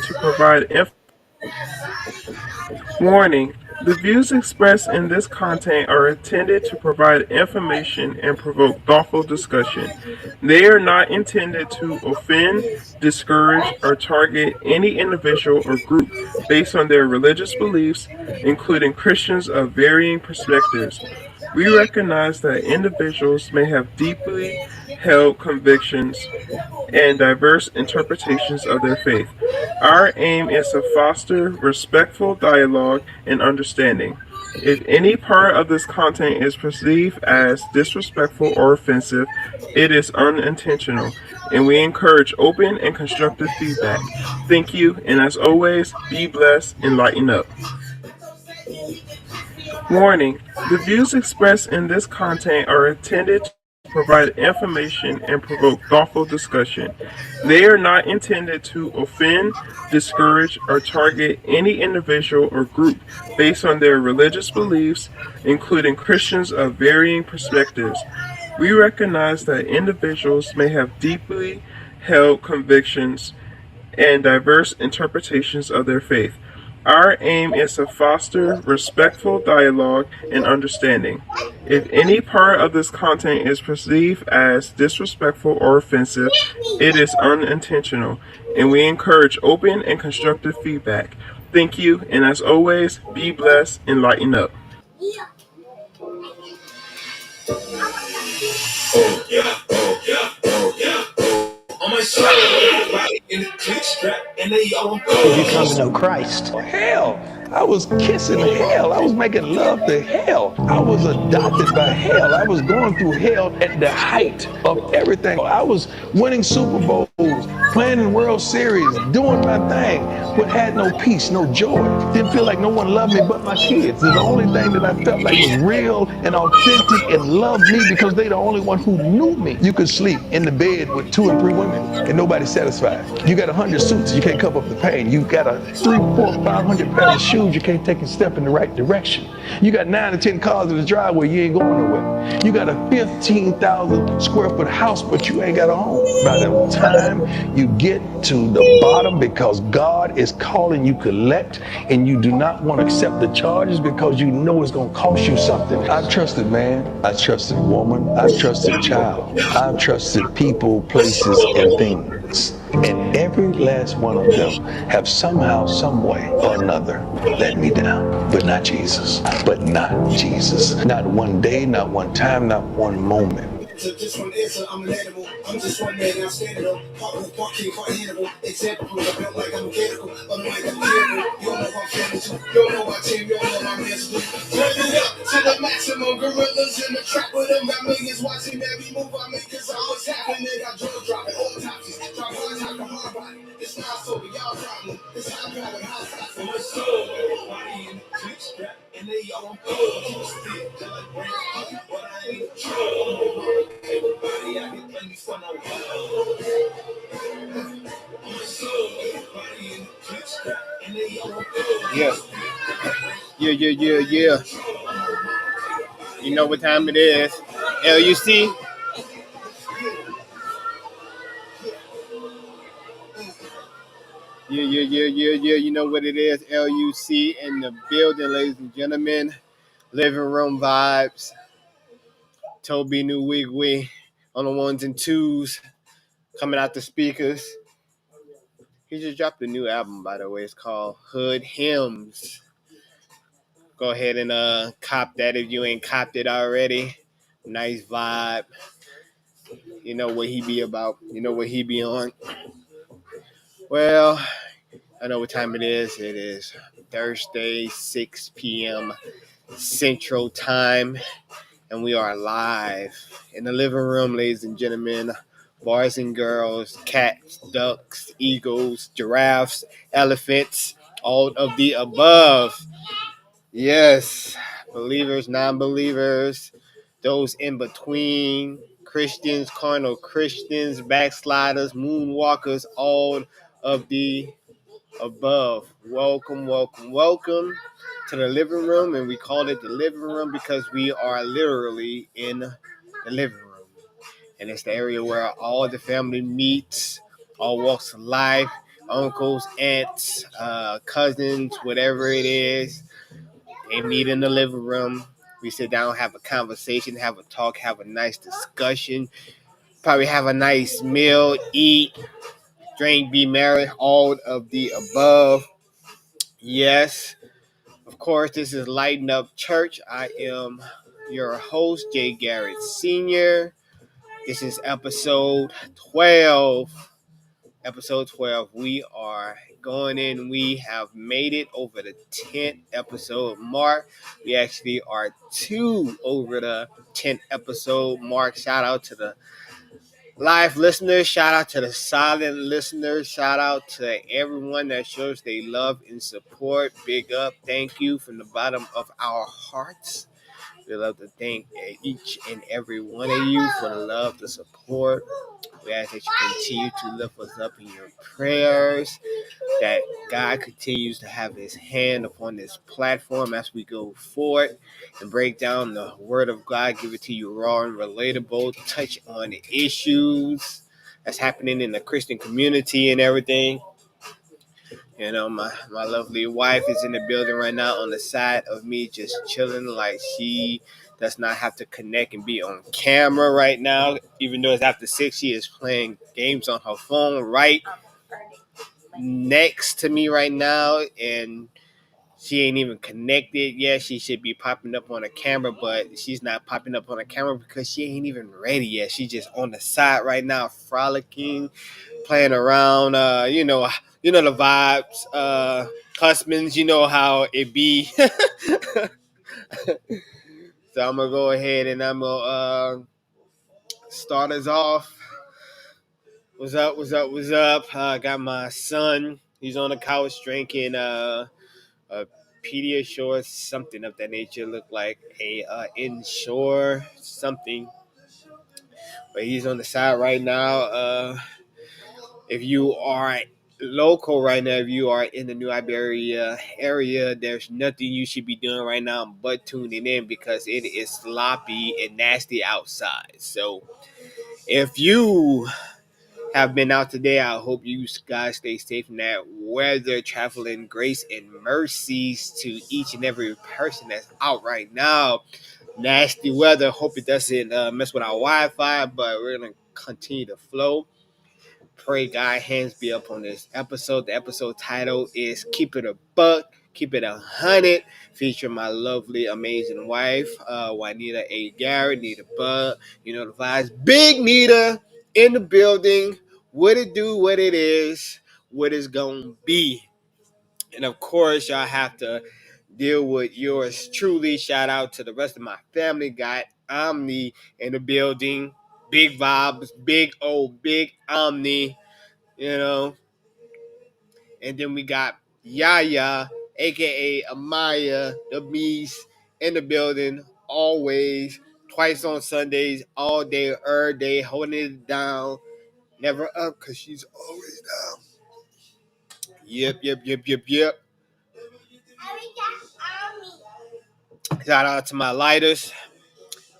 to provide Warning: the views expressed in this content are intended to provide information and provoke thoughtful discussion. They are not intended to offend, discourage, or target any individual or group based on their religious beliefs, including Christians of varying perspectives. We recognize that individuals may have deeply held convictions and diverse interpretations of their faith. Our aim is to foster respectful dialogue and understanding. If any part of this content is perceived as disrespectful or offensive, it is unintentional, and we encourage open and constructive feedback. Thank you, and as always, be blessed and lighten up. Warning: the views expressed in this content are intended to provide information and provoke thoughtful discussion. They are not intended to offend, discourage, or target any individual or group based on their religious beliefs, including Christians of varying perspectives. We recognize that individuals may have deeply held convictions and diverse interpretations of their faith. Our aim is to foster respectful dialogue and understanding. If any part of this content is perceived as disrespectful or offensive, it is unintentional, and we encourage open and constructive feedback. Thank you, and as always, be blessed and lighten up. Did you come to know Christ? Hell, I was kissing hell. I was making love to hell. I was adopted by hell. I was going through hell at the height of everything. I was winning Super Bowls, playing in World Series, doing my thing, but had no peace, no joy. Didn't feel like no one loved me but my kids. The only thing that I felt like was real and authentic and loved me because they the only one who knew me. You could sleep in the bed with 2 and 3 women and nobody's satisfied. You got 100 suits, you can't cover up the pain. You got a 3, 4, 500 pairs of shoes, you can't take a step in the right direction. You got 9 or 10 cars in the driveway, you ain't going nowhere. You got a 15,000 square foot house, but you ain't got a home. By the time you get to the bottom, because God is calling you collect, and you do not want to accept the charges because you know it's going to cost you something. I've trusted man, I've trusted woman, I've trusted child, I've trusted people, places, and things. And every last one of them have somehow, some way or another let me down. But not Jesus. But not Jesus. Not one day, not one time, not one moment. So just one answer, I'm an animal. I'm just one man, I'm standing up. Part king, part animal. Example, I felt like I'm mechanical. Unlike I'm careful. You don't know I'm feeling too. You don't know my team, you don't know my man's do. Turn it up to the maximum. Gorillas in the trap with them. Got millions watching every move I make. Cause I was happening. I drug dropping autopsies. Drop hard top to hard body. It's not so, but y'all problem. It's how I'm going, how stop for my soul. Everybody in the click strap. And they all on gold. You still like brand. But I ain't true. Everybody out here playing me for no yeah. Yeah. You know what time it is. LUC. Yeah. You know what it is. LUC in the building, ladies and gentlemen. Living room vibes. Toby New Wigwig on the ones and twos. Coming out the speakers. He just dropped a new album, by the way. It's called Hood Hymns. Go ahead and cop that if you ain't copped it already. Nice vibe. You know what he be about. You know what he be on. Well, I know what time it is. It is Thursday, 6 p.m. Central Time. And we are live in the living room, ladies and gentlemen. Boys and girls, cats, ducks, eagles, giraffes, elephants, all of the above. Yes, believers, non-believers, those in between, Christians, carnal Christians, backsliders, moonwalkers, all of the above. Welcome to the living room, and we call it the living room because we are literally in the living room. And it's the area where all the family meets, all walks of life. uncles, aunts, cousins, whatever it is. They meet in the living room. We sit down, have a conversation, have a talk, have a nice discussion. Probably have a nice meal, eat, drink, be merry, all of the above. Yes, of course, this is Lighten Up Church. I am your host, Jay Garrett Sr. This is episode 12. Episode 12. We are going in. We have made it over the 10th episode mark. We actually are 2 over the 10th episode mark. Shout out to the live listeners. Shout out to the silent listeners. Shout out to everyone that shows they love and support. Big up. Thank you from the bottom of our hearts. We love to thank each and every one of you for the love, the support. We ask that you continue to lift us up in your prayers, that God continues to have his hand upon this platform as we go forward and break down the word of God, give it to you raw and relatable, touch on the issues that's happening in the Christian community and everything. You know, my lovely wife is in the building right now on the side of me, just chilling like she does not have to connect and be on camera right now. Even though it's after 6, she is playing games on her phone right next to me right now, and she ain't even connected yet. She should be popping up on a camera, but she's not popping up on a camera because she ain't even ready yet. She's just on the side right now, frolicking, playing around. You know the vibes. Husbands, you know how it be. So I'm gonna go ahead and I'm gonna start us off. What's up? What's up? What's up? I got my son. He's on the couch drinking a Pediasure, something of that nature. Look like a Inshore something. But he's on the side right now. If you are local right now, if you are in the New Iberia area, there's nothing you should be doing right now but tuning in because it is sloppy and nasty outside. So if you have been out today, I hope you guys stay safe in that weather, traveling grace and mercies to each and every person that's out right now. Nasty weather. Hope it doesn't mess with our Wi-Fi, but we're going to continue to flow. Pray God hands be up on this episode. The episode title is Keep It a Buck, Keep It 100, featuring my lovely, amazing wife, Juanita A. Garrett, Nita Bud. You know the vibes. Big Nita in the building. What it do, what it is, what it's going to be. And of course, y'all have to deal with yours truly. Shout out to the rest of my family. Got Omni in the building. Big vibes, big Omni, you know. And then we got Yaya, aka Amaya, the Beast, in the building, always, twice on Sundays, all day, every day, holding it down, never up, because she's always down. Yep. Shout out to my lighters,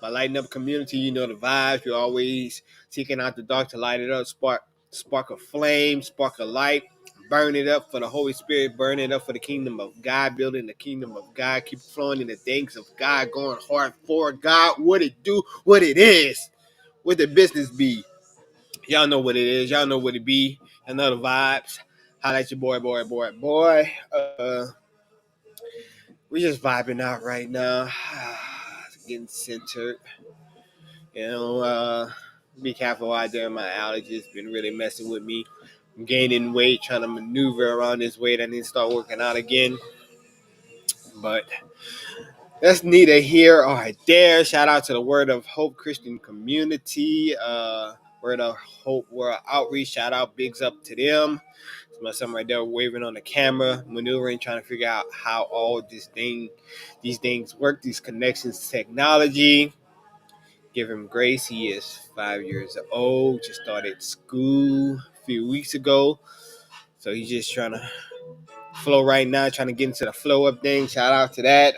my lighting up community. You know the vibes. You're always seeking out the dark to light it up, spark a flame, spark a light, burn it up for the Holy Spirit, burn it up for the kingdom of God, building the kingdom of God, keep flowing in the things of God, going hard for God. What it do, what it is, what the business be. Y'all know what it is. Y'all know what it be. Y'all know the vibes. Highlight your boy. We just vibing out right now. Getting centered. You know, be careful out there. My allergies been really messing with me. I'm gaining weight, trying to maneuver around this weight. I need to start working out again. But that's neither here or there. Shout out to the Word of Hope Christian community. Word of Hope World Outreach. Shout out, bigs up to them. It's my son right there waving on the camera, maneuvering, trying to figure out how all these things work, these connections, technology. Give him grace. He is 5 years old. Just started school a few weeks ago. So he's just trying to flow right now, trying to get into the flow up thing. Shout out to that.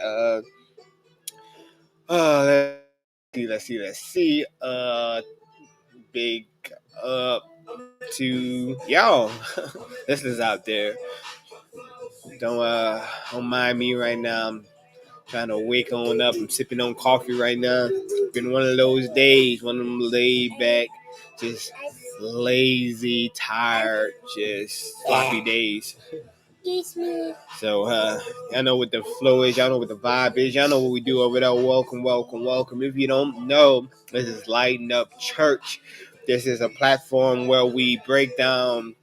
Let's see. Big up to y'all listeners out there. Don't mind me right now. I'm trying to wake on up. I'm sipping on coffee right now. Been one of those days, one of them laid back, just lazy, tired, just sloppy days. So y'all know what the flow is, y'all know what the vibe is, y'all know what we do over there. Welcome, welcome, welcome. If you don't know, this is Lighten Up Church. This is a platform where we break down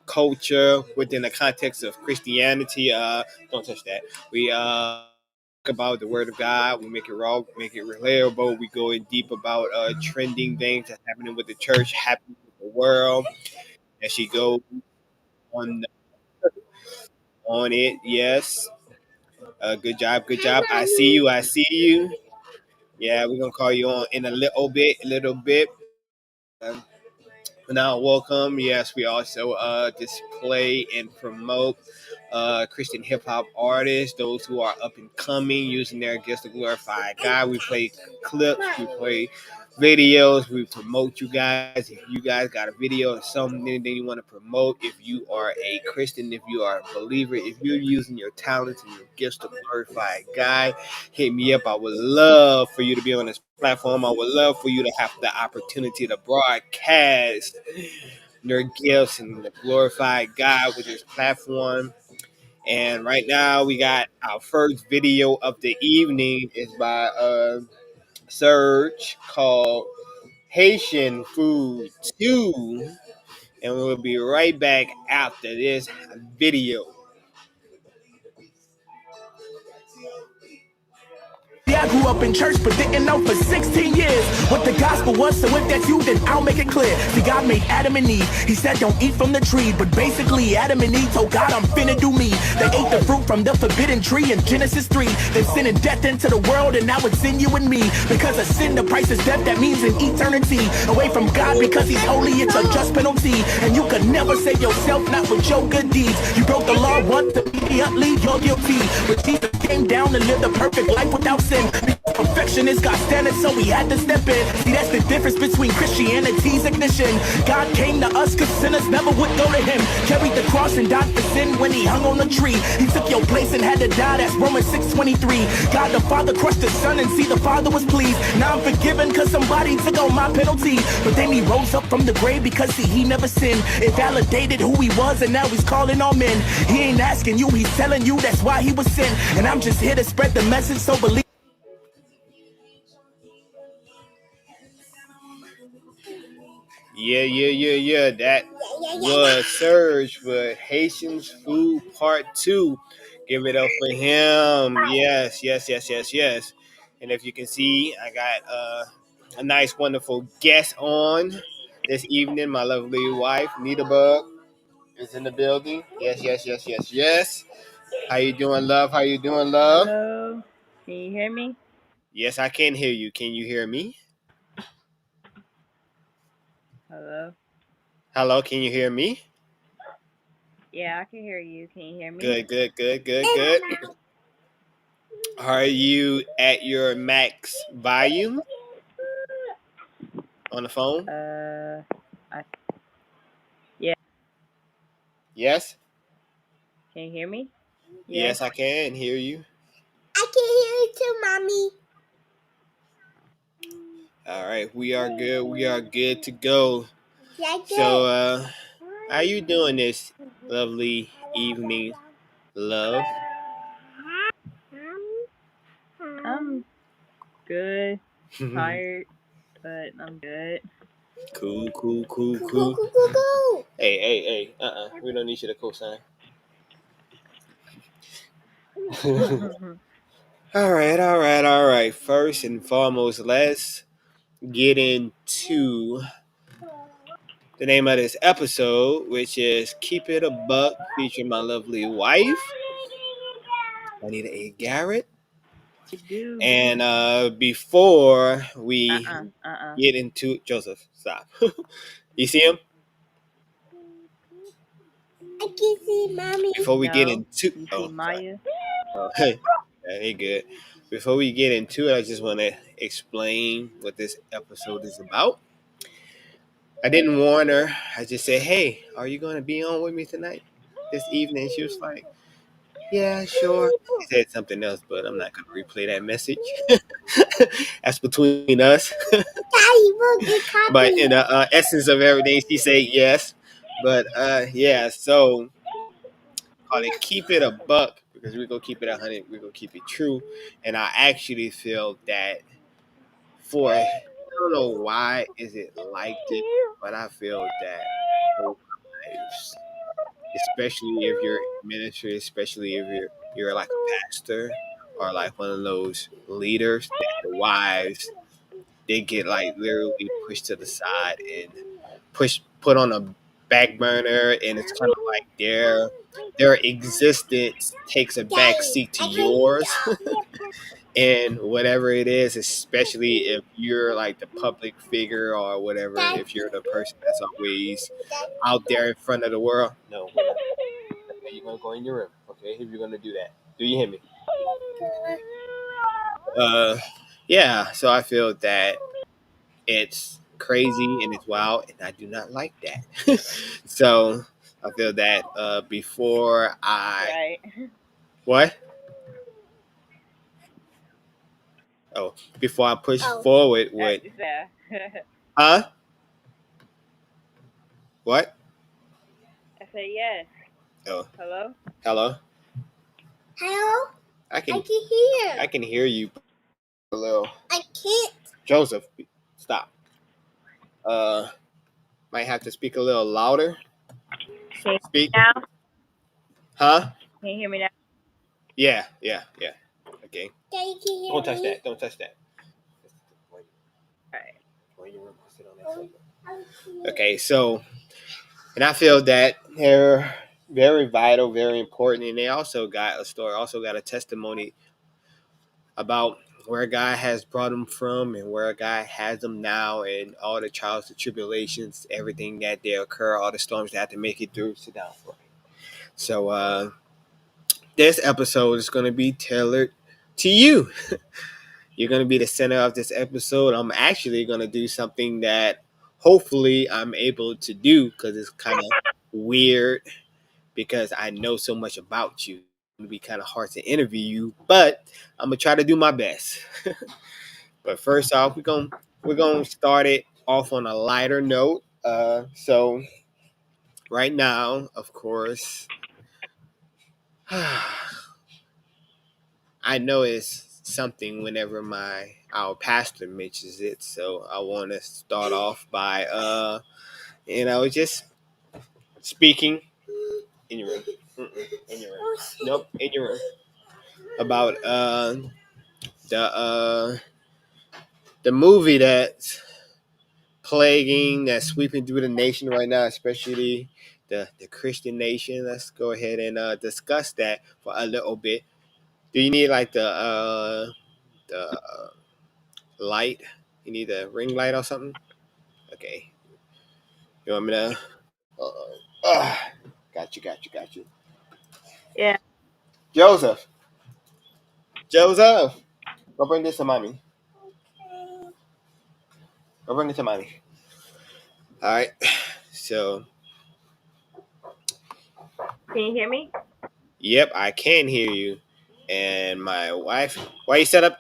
culture within the context of Christianity. Don't touch that. We talk about the Word of God. We make it raw, make it relatable. We go in deep about trending things that's happening with the church, happening with the world. And she goes on on it. Yes. Good job, good job. I see you. I see you. Yeah, we're gonna call you on in a little bit, a little bit. Um, Now, welcome. Yes, we also display and promote Christian hip hop artists, those who are up and coming, using their gifts to glorify God. We play clips, we play videos, we promote you guys. If you guys got a video or something, anything you want to promote, if you are a Christian, if you are a believer, if you're using your talents and your gifts to glorify God, hit me up. I would love for you to be on this platform. I would love for you to have the opportunity to broadcast their gifts and glorify God with this platform. And right now we got our first video of the evening is by Serge called Haitian Food 2. And we'll be right back after this video. Yeah, I grew up in church but didn't know for 16 years what the gospel was, so if that's you, then I'll make it clear. See, God made Adam and Eve. He said don't eat from the tree, but basically Adam and Eve told God, I'm finna do me. They ate the fruit from the forbidden tree in Genesis 3. Then sin and death into the world, and now it's in you and me. Because of sin, the price is death, that means an eternity away from God. Because he's holy, it's a just penalty, and you could never save yourself, not with your good deeds. You broke the law once, immediately you're guilty. But Jesus came down to live the perfect life without sin. Perfection is God's standard, so we had to step in. See, that's the difference between Christianity's ignition. God came to us cause sinners never would go to him. Carried the cross and died for sin when he hung on the tree. He took your place and had to die, that's Romans 6:23. God the Father crushed the Son and see the Father was pleased. Now I'm forgiven cause somebody took on my penalty. But then he rose up from the grave because see, he never sinned. It validated who he was and now he's calling all men. He ain't asking you, he's telling you that's why he was sent. And I'm just here to spread the message, so believe. Yeah. That was Surge for Haitians Food Part 2. Give it up for him. Yes. And if you can see, I got a nice, wonderful guest on this evening. My lovely wife, Nita Bug, is in the building. Yes. How you doing, love? How you doing, love? Hello, can you hear me? Yes, I can hear you. Can you hear me? Hello? Hello, can you hear me? Yeah, I can hear you. Can you hear me? Good. Are you at your max volume on the phone? I, yeah, Yes? can you hear me? Yes. Yes, I can hear you. I can hear you too, Mommy. All right, we are good. We are good to go. Yeah, So, how you doing this lovely evening, love? I'm good. Tired, but I'm good. Cool. Go. Hey. We don't need you to co-sign. All right. First and foremost, let's get into the name of this episode, which is Keep It a Buck, featuring my lovely wife, Juanita A. Garrett. You do. And before we Uh-uh. get into Joseph, stop. You see him? I can see Mommy. Before we get No. into You see sorry. Maya? Hey, hey, good. Before we get into it, I just want to explain what this episode is about. I didn't warn her. I just said, "Hey, are you going to be on with me tonight, this evening?" She was like, "Yeah, sure." She said something else, but I'm not going to replay that message. That's between us. But in the essence of everything, she said yes. But yeah, so call it keep it a buck because we're gonna keep it 100. We're gonna keep it true, and I actually feel that for I don't know why is it like this, but I feel that the wives, especially if you're in ministry, especially if you're like a pastor or like one of those leaders, that the wives they get like literally pushed to the side and put on a back burner, and it's kind of like their existence takes a back seat to yours. And whatever it is, especially if you're like the public figure or whatever, if you're the person that's always out there in front of the world, no, we're not. Okay, you're gonna go in your room, okay? If you're gonna do that, do you hear me? Uh, yeah. So I feel that it's crazy and it's wild, and I do not like that. So I feel that before I Right. what? Oh, before I push forward with Yeah. huh? What? I said yes. Oh, Hello? hello. Hello? I I can can hear. I can hear you a little. I can't. Joseph, stop. Uh, might have to speak a little louder. Can you Speak, hear me now? huh? Can you hear me now? Yeah. Okay. Daddy can hear Don't touch me. that. Don't touch that. Alright. Go in your room. Sit on that sofa. Okay, so and I feel that they're very vital, very important, and they also got a story, also got a testimony about where God has brought them from and where God has them now, and all the trials, the tribulations, everything that they occur, all the storms they have to make it through. Sit down for me. So this episode is going to be tailored to you. You're going to be the center of this episode. I'm actually going to do something that hopefully I'm able to do because it's kind of weird because I know so much about you. It's going to be kind of hard to interview you, but I'm going to try to do my best. But first off, we're gonna start it off on a lighter note. So right now, of course, I know it's something whenever our pastor mentions it. So I want to start off by just speaking in your room. In your room. Nope, in your room. About the the movie that's plaguing, that's sweeping through the nation right now, especially the Christian nation. Let's go ahead and discuss that for a little bit. Do you need like the light? You need a ring light or something? Okay. You want me to? Uh, got you. Yeah. Joseph, Joseph, go bring this to mommy. Go bring it to mommy. All right. So, Can you hear me? yep, I can hear you. And my wife, why you set up?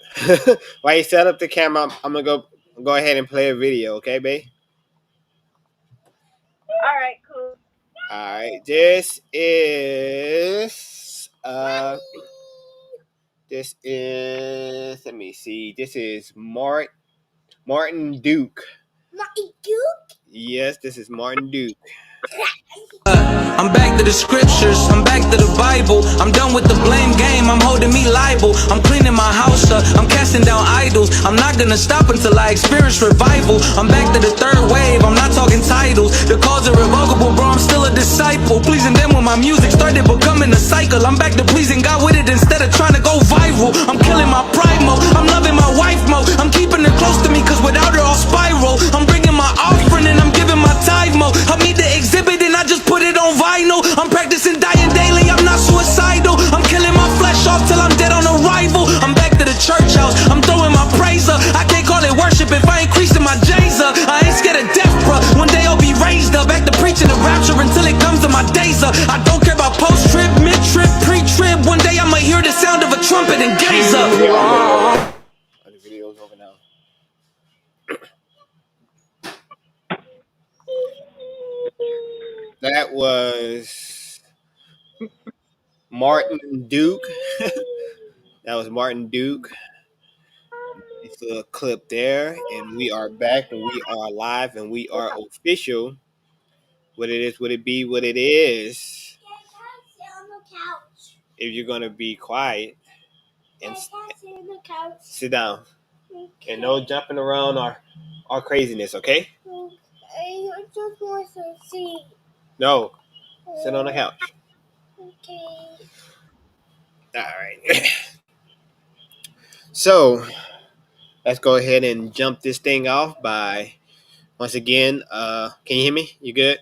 Why you set up the camera? I'm gonna go ahead and play a video, okay, babe? Alright, cool. All right. This is let me see. This is Martin Duke. Martin Duke? Yes, this is Martin Duke. I'm back to the scriptures, I'm back to the Bible. I'm done with the blame game, I'm holding me liable. I'm cleaning my house up, I'm casting down idols. I'm not gonna stop until I experience revival. I'm back to the third wave, I'm not talking titles. The cause irrevocable, bro, I'm still a disciple. Pleasing them when my music started becoming a cycle. I'm back to pleasing God with it instead of trying to go viral. I'm killing my pride mode, I'm loving my wife mode. I'm keeping her close to me cause without her I'll spiral. I'm bringing my offering and I'm giving my tithe mode. I meet the exhibit and I just put it on vinyl. I'm practicing dying daily, I'm not suicidal. I'm killing my flesh off till I'm dead on arrival. I'm back to the church house, I'm throwing my praise up. I can't call it worship if I ain't creasing my J's up. I ain't scared of death, bruh. One day I'll be was Martin Duke. That was Martin Duke. It's a clip there, and we are back, and we are live, and we are official. What it is, would it be what it is? If you're gonna be quiet and sit down, and no jumping around or craziness, okay? I just want to see. No, sit on the couch. Okay. All right. So let's go ahead and jump this thing off by once again. Can you hear me? You good?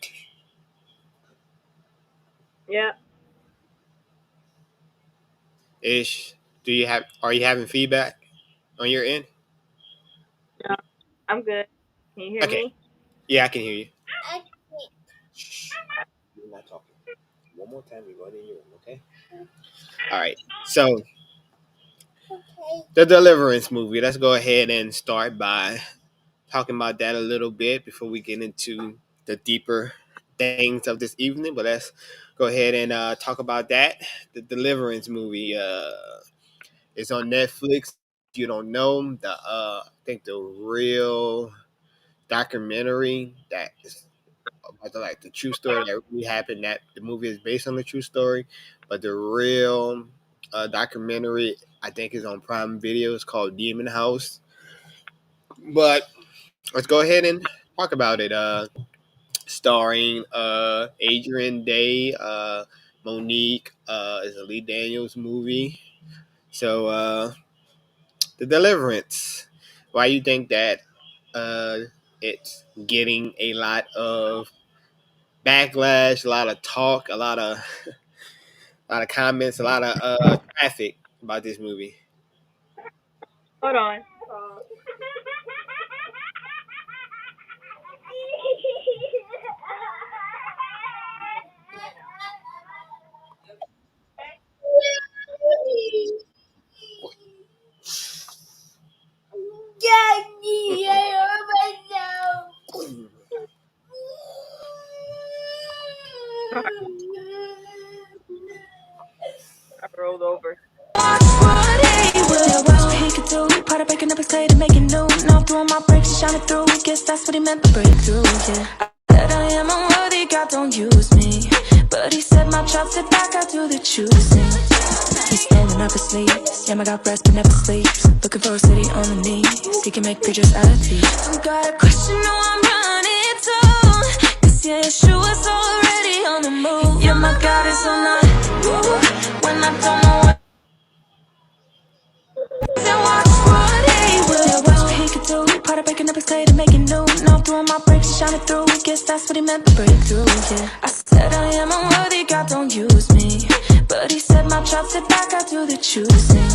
Yep. Ish. Do you have? Are you having feedback on your end? No, I'm good. Can you hear Okay. me? Yeah, I can hear you. Okay. Shh. You're not talking. One more time, you're going in your room, okay? All right. So Okay. the Deliverance movie. Let's go ahead and start by talking about that a little bit before we get into the deeper things of this evening. But let's go ahead and talk about that. The Deliverance movie is on Netflix. If you don't know, I think the real documentary that is about the true story that really happened. That the movie is based on the true story, but the real documentary I think is on Prime Video. It's called Demon House. But let's go ahead and talk about it. Starring Adrian Day, Monique is a Lee Daniels movie. So the Deliverance. Why you think that uh, it's getting a lot of backlash, a lot of talk, a lot of comments, a lot of traffic about this movie? Hold on. Daddy, I hurt myself. Sorry, I rolled over. What he could do, part of breaking up his clay to make it new. Now throwing my brakes, shining through. Guess that's what he meant to break through. Yeah, I said I am unworthy, God don't use me. But he said my child sit back, I do the choosing. He's standing up his sleeves. Yeah, I got rest but never sleeps. Looking for a city on the knees. He can make pictures out of thieves. I've got a question, no, I'm running to. Cause yeah, Yeshua's already on the move. Yeah, my God is on the move. When I don't know what he could do, part of breaking up his clay to make it new. Now I'm throwing my brakes, shining through. Guess that's what he meant to break through. Yeah, I said I am unworthy, God don't use me. But he said my child sit back, I do the choosing.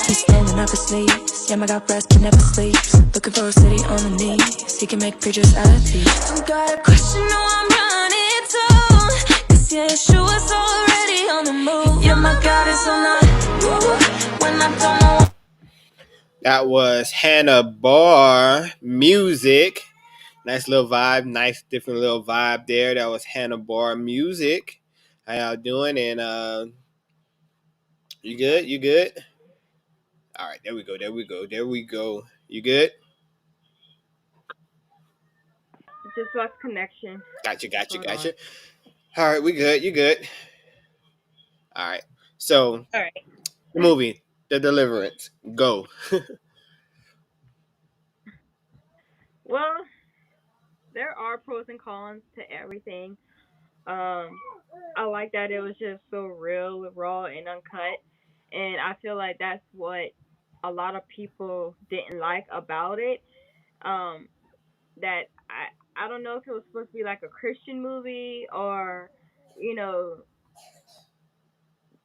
He's standing up his sleeves. Yeah, my God rest but never sleeps. Looking for a city on the knees. He can make preachers out of thieves. I've got a question, no, I'm running to. Cause yeah, Yeshua's already on the move. Yeah, my God is on the move. When I don't know. That was Hannah Barr music. Nice little vibe, nice different little vibe there. That was Hannah Barr music. How y'all doing? And you good? You good? All right, there we go. There we go. There we go. You good? Just lost connection. Gotcha, gotcha, Hold on. gotcha. All right, we good. You good? All right. So All right. the movie, The Deliverance. Go. Well, there are pros and cons to everything. Um, I like that it was just so real, raw, and uncut, and I feel like that's what a lot of people didn't like about it. Um, that I don't know if it was supposed to be like a Christian movie or, you know,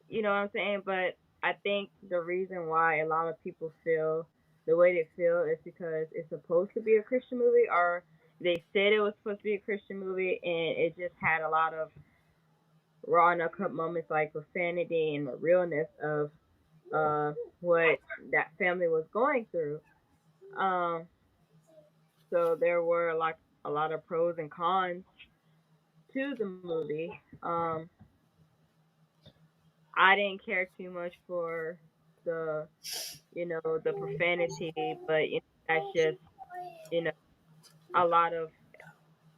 you know what I'm saying. But I think the reason why a lot of people feel the way they feel is because it's supposed to be a Christian movie, or they said it was supposed to be a Christian movie, and it just had a lot of raw and uncut moments like profanity and the realness of what that family was going through. Um, so there were like a lot of pros and cons to the movie. I didn't care too much for the the profanity, but that's just you know a lot of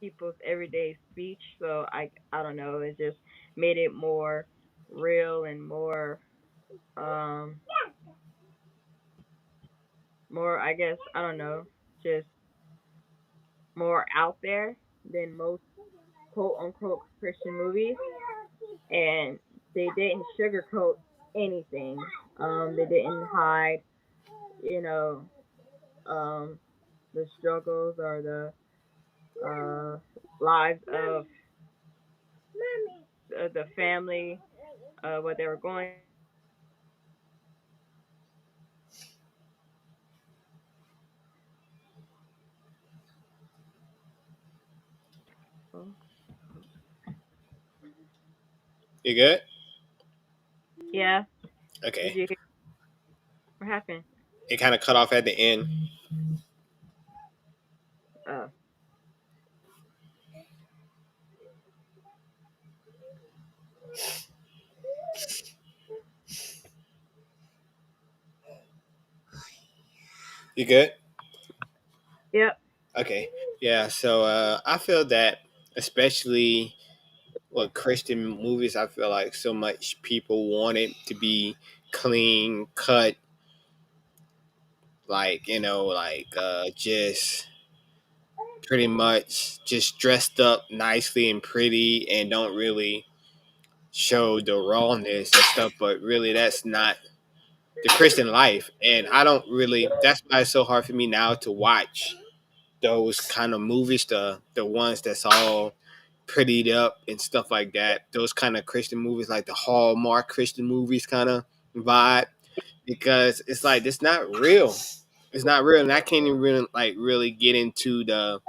people's everyday speech. So I don't know. It just made it more real and um more I guess I don't know just more out there than most quote unquote Christian movies, and they didn't sugarcoat anything. They didn't hide, you know, um, the struggles or the lives of the family, what they were going through. You good? Yeah, did Okay. you hear what happened? It kind of cut off at the end. Uh, You good? yep, Okay. Yeah. So I feel that, especially with Christian movies, I feel like so much people want it to be clean cut, like just pretty much just dressed up nicely and pretty, and don't really show the rawness and stuff. But really, that's not the Christian life, and I don't really. That's why it's so hard for me now to watch those kind of movies, the ones that's all prettied up and stuff like that. Those kind of Christian movies, like the Hallmark Christian movies, kind of vibe, because it's like it's not real. It's not real, and I can't even really get into the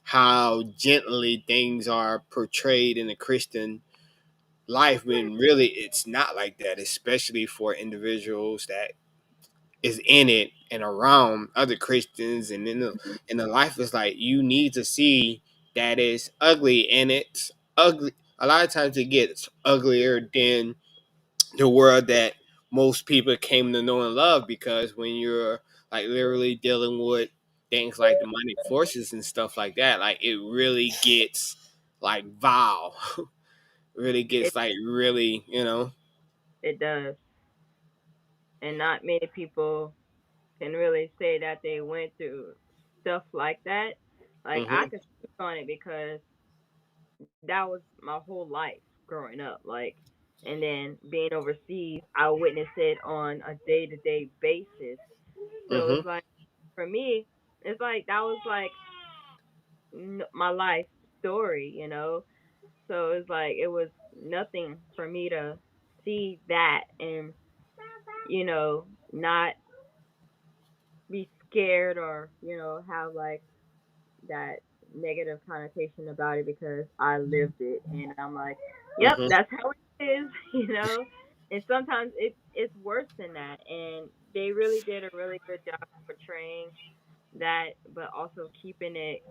how gently things are portrayed in the Christian life when really it's not like that, especially for individuals that is in it and around other Christians, and in the life is like you need to see that it's ugly, and it's ugly. A lot of times it gets uglier than the world that most people came to know and love, because when you're like literally dealing with things like demonic forces and stuff like that, like it really gets like vile, really it gets like really, it does, and not many people can really say that they went through stuff like that. Like I Mhm. could speak on it because that was my whole life growing up. Like, and then being overseas, I witnessed it on a day to day basis. So Mhm. it's like for me, it's like that was like my life story. So it's like it was nothing for me to see that and not be scared or have like that negative connotation about it because I lived it and I'm like, yep, Mhm. that's how it is, And sometimes it's worse than that, and they really did a really good job of portraying that, but also keeping it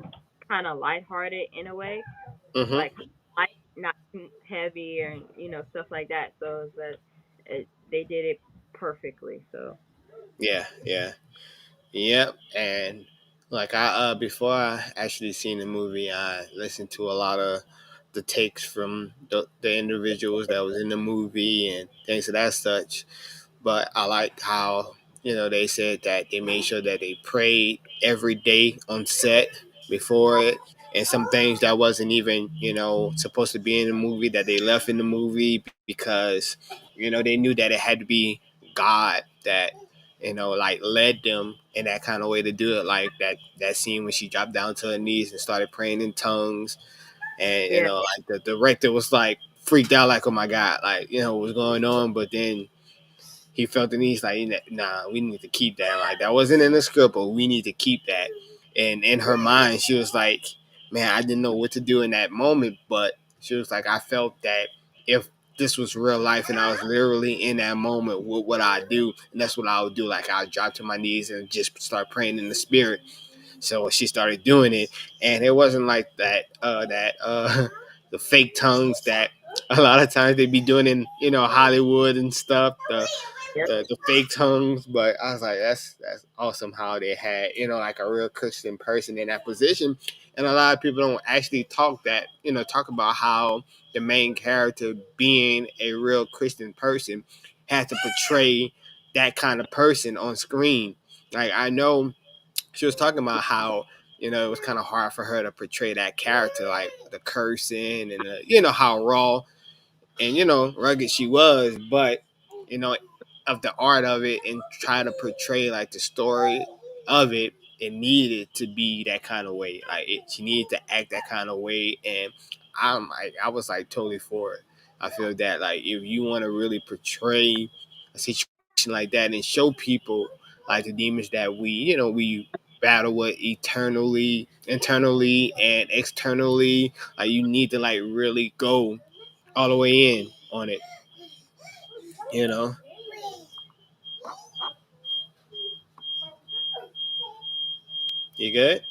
kind of lighthearted in a way, Mhm. like light, not too heavy, and stuff like that. So that they did it perfectly. So Yeah. Yeah. Yep, and like I before I actually seen the movie, I listened to a lot of the takes from the individuals that was in the movie and things of that such. But I like how they said that they made sure that they prayed every day on set before it, and some things that wasn't even supposed to be in the movie that they left in the movie because they knew that it had to be God that like led them in that kind of way to do it, like that scene when she dropped down to her knees and started praying in tongues, and yeah, like the director was like freaked out, like, oh my god, like what's going on, but then he felt the need, like, nah, we need to keep that. Like, that wasn't in the script, but we need to keep that. And in her mind, she was like, man, I didn't know what to do in that moment, but she was like, I felt that if this was real life and I was literally in that moment, what would I do? And that's what I would do. Like, I would drop to my knees and just start praying in the spirit. So she started doing it, and it wasn't like that. the fake tongues that a lot of times they be doing in Hollywood and stuff. Yep. The fake tongues, but I was like, that's awesome how they had like a real Christian person in that position, and a lot of people don't actually talk about how the main character being a real Christian person had to portray that kind of person on screen. Like I know she was talking about how it was kind of hard for her to portray that character, like the cursing and how raw and rugged she was, but you know of the art of it and try to portray like the story of it, it needed to be that kind of way. Like she needed to act that kind of way, and I was like totally for it. I feel that like if you want to really portray a situation like that and show people like the demons that we battle with internally and externally, like you need to like really go all the way in on it, you know. You good?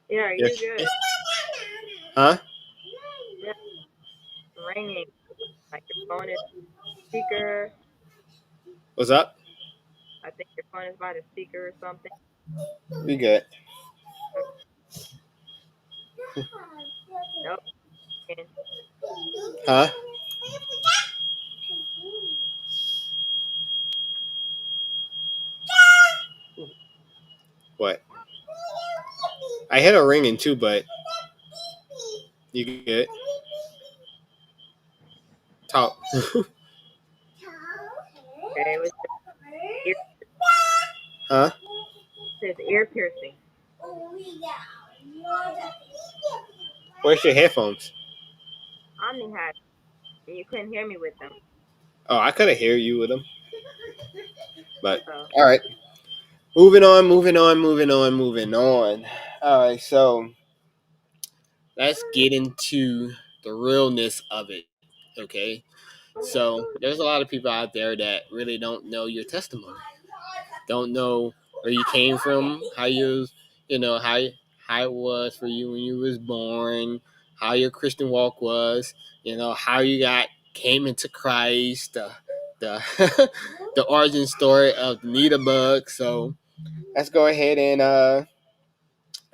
Yeah, Yes. you're good. Huh? Yeah, ringing. Like your phone is speaker. What's up? I think your phone is by the speaker or something. We good. Nope. And Huh? What? I hit a ringing too, but you good? Talk. okay, it was ear, Huh? it says ear piercing. Where's your headphones? Omni had, and you couldn't hear me with them. Oh, I could have hear you with them. But So all right. Moving on. All right, so let's get into the realness of it. Okay. So there's a lot of people out there that really don't know your testimony. Don't know where you came from, how how it was for you when you was born, how your Christian walk was, how you came into Christ, the the origin story of the Nita bug. So let's go ahead and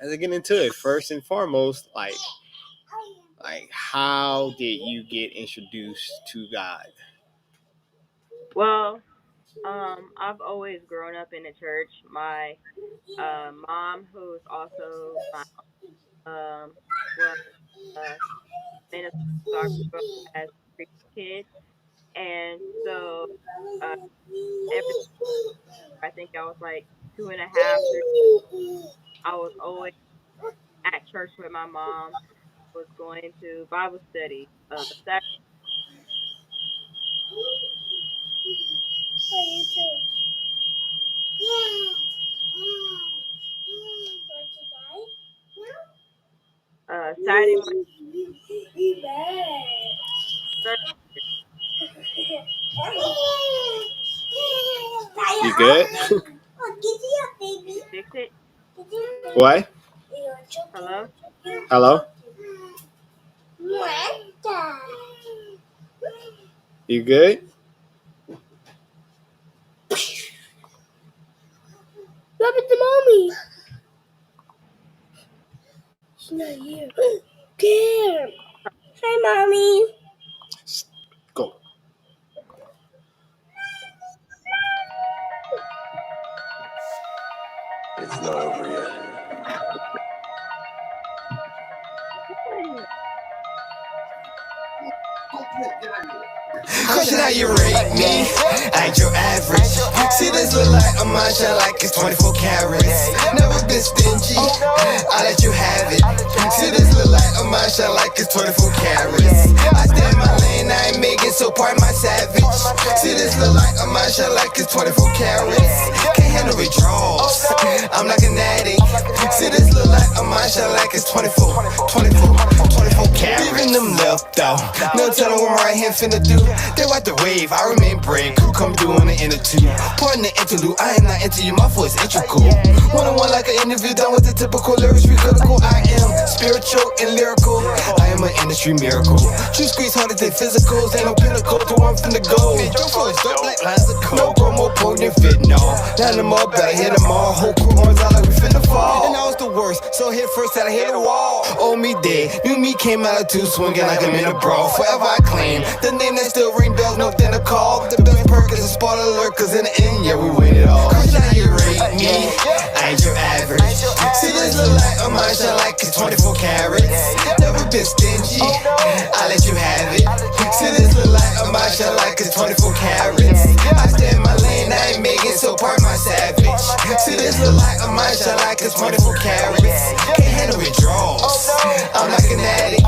let's get into it. First and foremost, like how did you get introduced to God? well, I've always grown up in the church. My mom, who's also my was minister, so I grew up as a priest kid, and so uh, every I think I was like 2.5, 3. I was always at church with my mom. Was going to Bible study. Saturday. Saturday morning service. You good? Can you fix it? What? Hello? Hello? You good? What happened to mommy? She's not here. Here. Hi, mommy. Go. It's not over yet. Question how you rate me, ain't your average. See this little light on my shine like it's 24 carats. Never been stingy, I let you have it. See this little light on my shine like it's 24 carats. I stay in my lane, I ain't making so pardon my savage. See this little light of mine shine like it's 24 carats. Can't handle withdrawals, I'm like an addict. See this little light of mine shine like it's 24 carats. Leaving them left out, no telling what my right hand finna do. They wipe the wave, I remain brave. Crew come through on the inner two. Pardon the interlude, I am not into you, my voice integral. One-on-one like an interview done with the typical lyrics, we critical. I am spiritual and lyrical, I am an industry miracle. True squeeze harder than physicals, ain't no pinnacle to one from the goal. Your flow is dope like lines of coke. No promo potent fit, no. Line them up, better hit them all. Whole crew horns out like we finna fall. And I was the worst, so hit first, had to hit the wall. Old me dead, new me came out of two, swinging like I'm in a brawl. Forever I claim the name that still ring bells, no then a call. The best perk is a spot alert, cause in the end, yeah, we win it all. Cause now you rate me, I ain't your average. See this little light on mine shine like it's 24 carats. Never been stingy, I let you have it. See this little light on mine shine like it's 24 carats. I stay in my lane, I ain't making so part my savage. See this little light on mine shine like it's 24 carats. Can't handle withdrawals, I'm like an addict.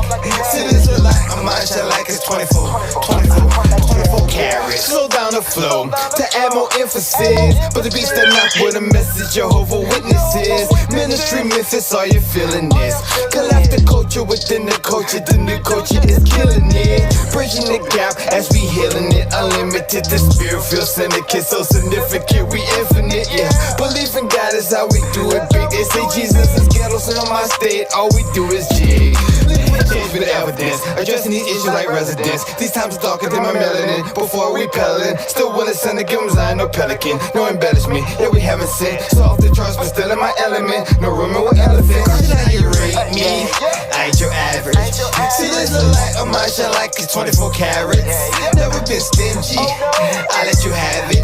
See this little light on mine shine like it's 24 carats. Slow down the flow to add more emphasis, but the beats that knock with a message Jehovah Witnesses. Ministry Memphis, are you feeling this? Collapse the culture within the culture, the new culture is killing it. Bridging the gap as we healing it. Unlimited, the spirit feels syndicate, so significant, we infinite, yeah. Belief in God is how we do it big. They say Jesus is ghetto, so on my state, all we do is jig. Change with the evidence, addressing these issues like residents. These times are darker than my melanin. Before we peddling, still willing to send a give 'em Zion, no pelican, no embellishment. Yeah, we haven't seen so off the charts, but still in my element. No room with elephant. Now you rate me, I ain't your average. See this little light on mine shine like it's 24 carats. Never been stingy, I let you have it.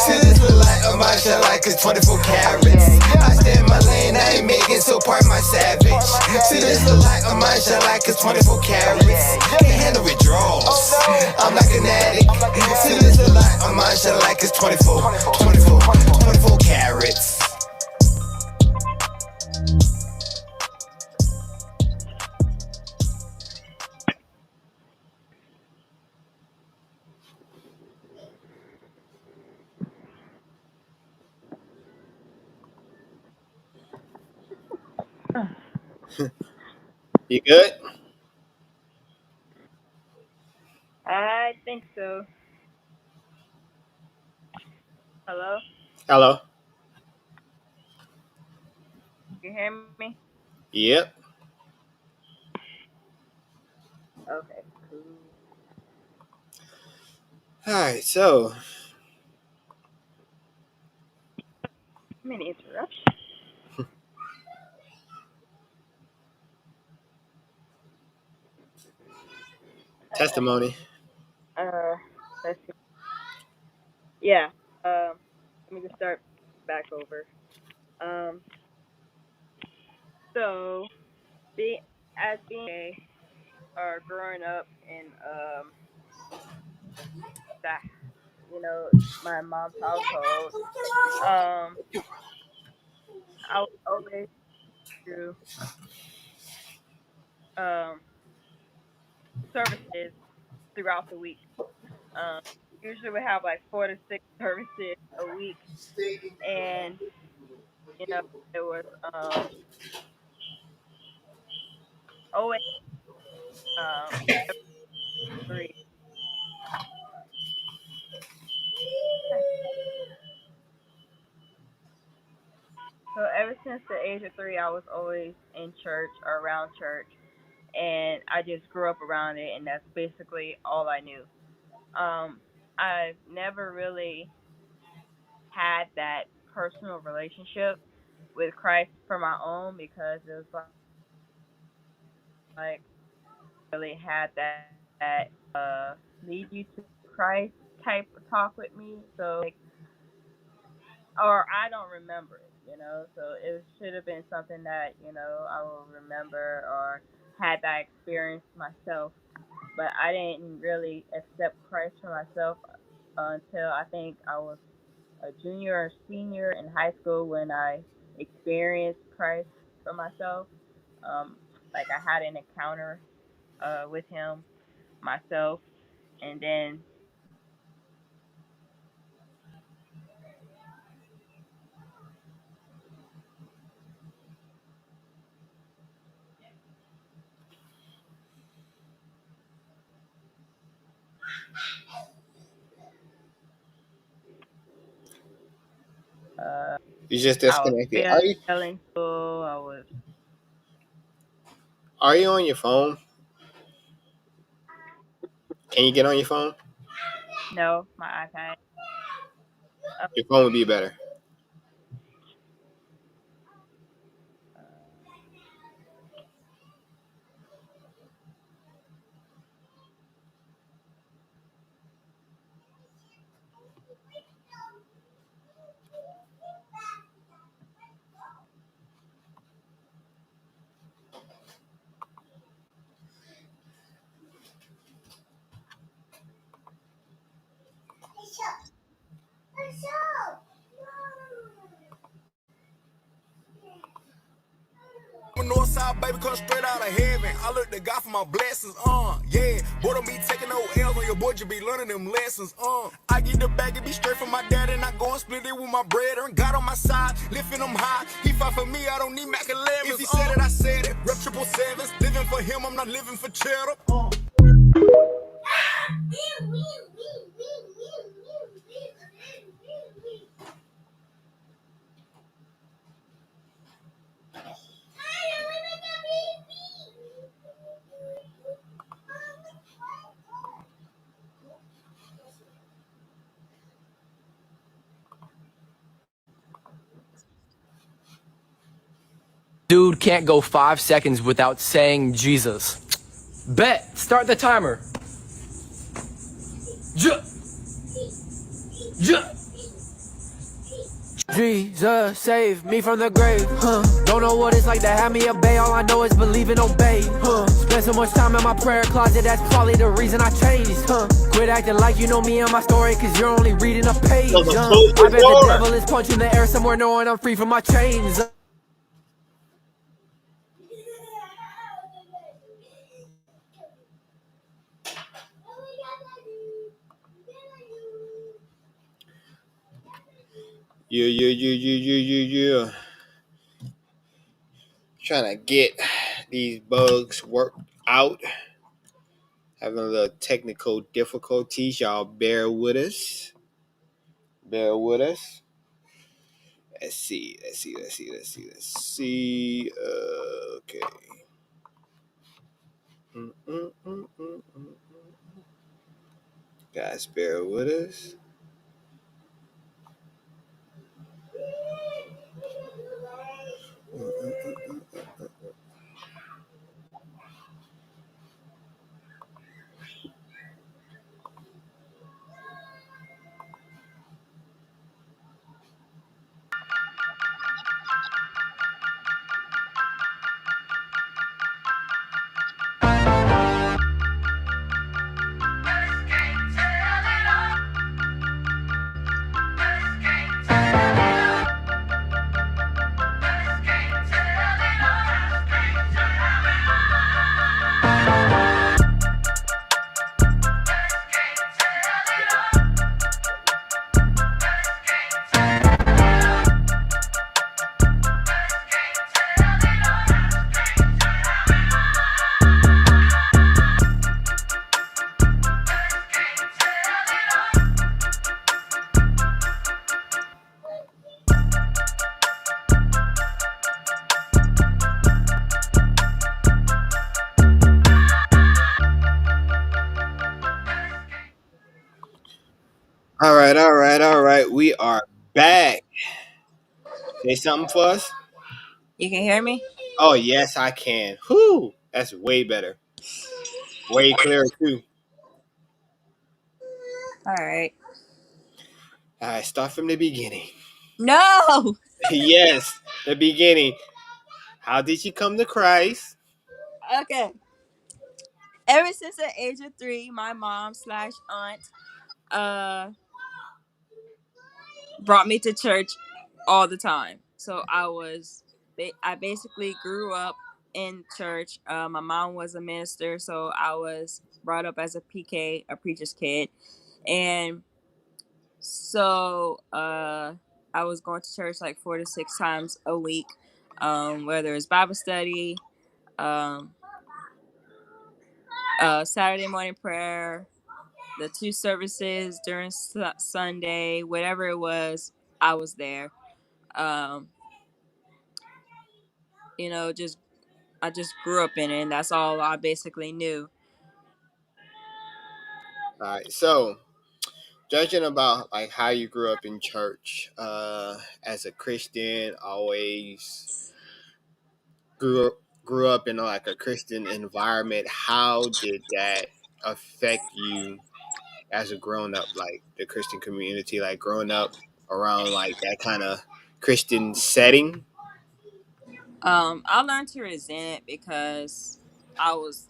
See this little light on mine shine like it's 24 carats. I stay in my lane, I ain't making so part my savage. See this little light on mine shine like it's 24 carats. Can't handle withdrawals, I'm like an addict. See this little light on mine shine like it's 24 carats. You good? I think so. Hello? Hello. You hear me? Yep. Okay, cool. All right. So Many interruptions. testimony. Uh, let's see. Yeah. Let me just start back over. Um, so be as being gay or growing up in that my mom's household, I was always do um services throughout the week. Um, usually we have like 4 to 6 services a week, and you know it was always every so ever since the age of 3, I was always in church or around church, and I just grew up around it, and that's basically all I knew. I've never really had that personal relationship with Christ for my own because it was like really had that lead you to Christ type of talk with me. So like, or I don't remember it, So it should have been something that I will remember or had that experience myself. But I didn't really accept Christ for myself until I think I was a junior or senior in high school when I experienced Christ for myself. Like I had an encounter with Him myself, and then You just I was disconnected. failing school. I was Are you on your phone? Can you get on your phone? no, my iPad. Uh, Your phone would be better. Northside, baby, come straight out of heaven. I look to God for my blessings, yeah. Boy, don't be taking no L's on your boy, you be learning them lessons, I get the bag, it be straight from my dad, and I go and split it with my brother. And God on my side, lifting them high. He fought for me, I don't need Mac 11. If he said it, I said it. Rep 777s, living for him, I'm not living for cheddar. Dude can't go 5 seconds without saying Jesus. Bet. Start the timer. Jesus, save me from the grave, Don't know what it's like to have me obey. All I know is believe and obey, Spend so much time in my prayer closet, that's probably the reason I changed, Quit acting like you know me and my story, cause you're only reading a page, No, the I close bet the the door. devil is punching the air somewhere knowing I'm free from my chains. Yeah. Trying to get these bugs worked out. Having a little technical difficulties. Y'all bear with us. Bear with us. Let's see. Okay. Guys, bear with us. All right. We are back. Say something for us. You can hear me? Oh yes, I can. Whoo, that's way better. Way clearer too. All right. All right, start from the beginning. No. Yes, the beginning. How did you come to Christ? Okay. Ever since the age of 3, my mom slash aunt uh brought me to church all the time. So I basically grew up in church. My mom was a minister, so I was brought up as a PK, a preacher's kid, and so I was going to church like 4 to 6 times a week, whether it's Bible study, um, Saturday morning prayer, the two services during Sunday, whatever it was, I was there. Um, just I just grew up in it, and that's all I basically knew. All right. So, judging about like how you grew up in church, as a Christian, always grew up in like a Christian environment. How did that affect you as a grown up, like the Christian community, like growing up around like that kind of Christian setting? I learned to resent it because I was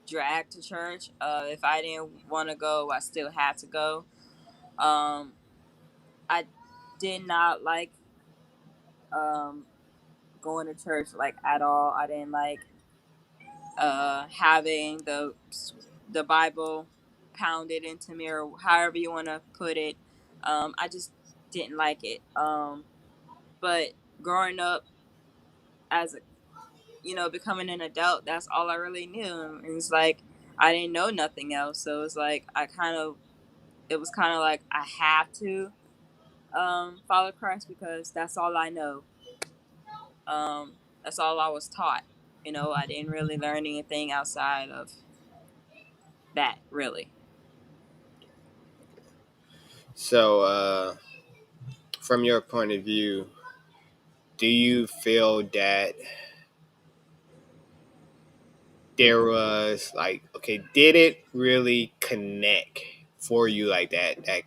dragged to church. If I didn't want to go, I still had to go. Um, I did not like um, going to church like at all. I didn't like having the Bible pounded into me, or however you want to put it. I just didn't like it. But growing up as a becoming an adult, that's all I really knew. And it's like I didn't know nothing else. So it's like it was kind of like I have to follow Christ because that's all I know. That's all I was taught. I didn't really learn anything outside of that, really. So, from your point of view, do you feel that there was like, okay, did it really connect for you like that? That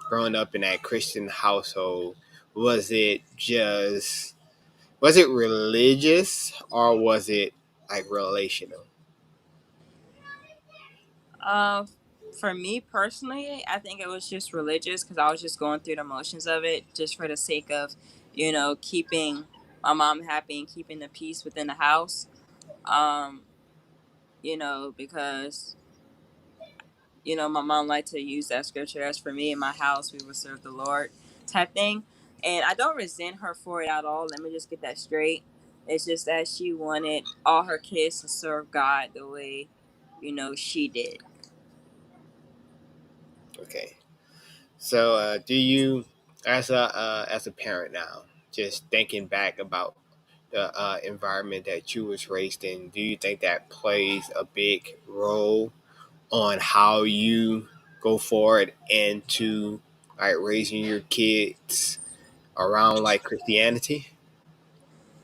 growing up in that Christian household, was it just was it religious or was it like relational? Uh, for me personally, I think it was just religious because I was just going through the motions of it, just for the sake of, keeping my mom happy and keeping the peace within the house. Um, because my mom liked to use that scripture as for me in my house, we will serve the Lord type thing. And I don't resent her for it at all. Let me just get that straight. It's just that she wanted all her kids to serve God the way, she did. Okay. So, do you, as a parent now, just thinking back about the environment that you was raised in, do you think that plays a big role on how you go forward into like raising your kids around like Christianity?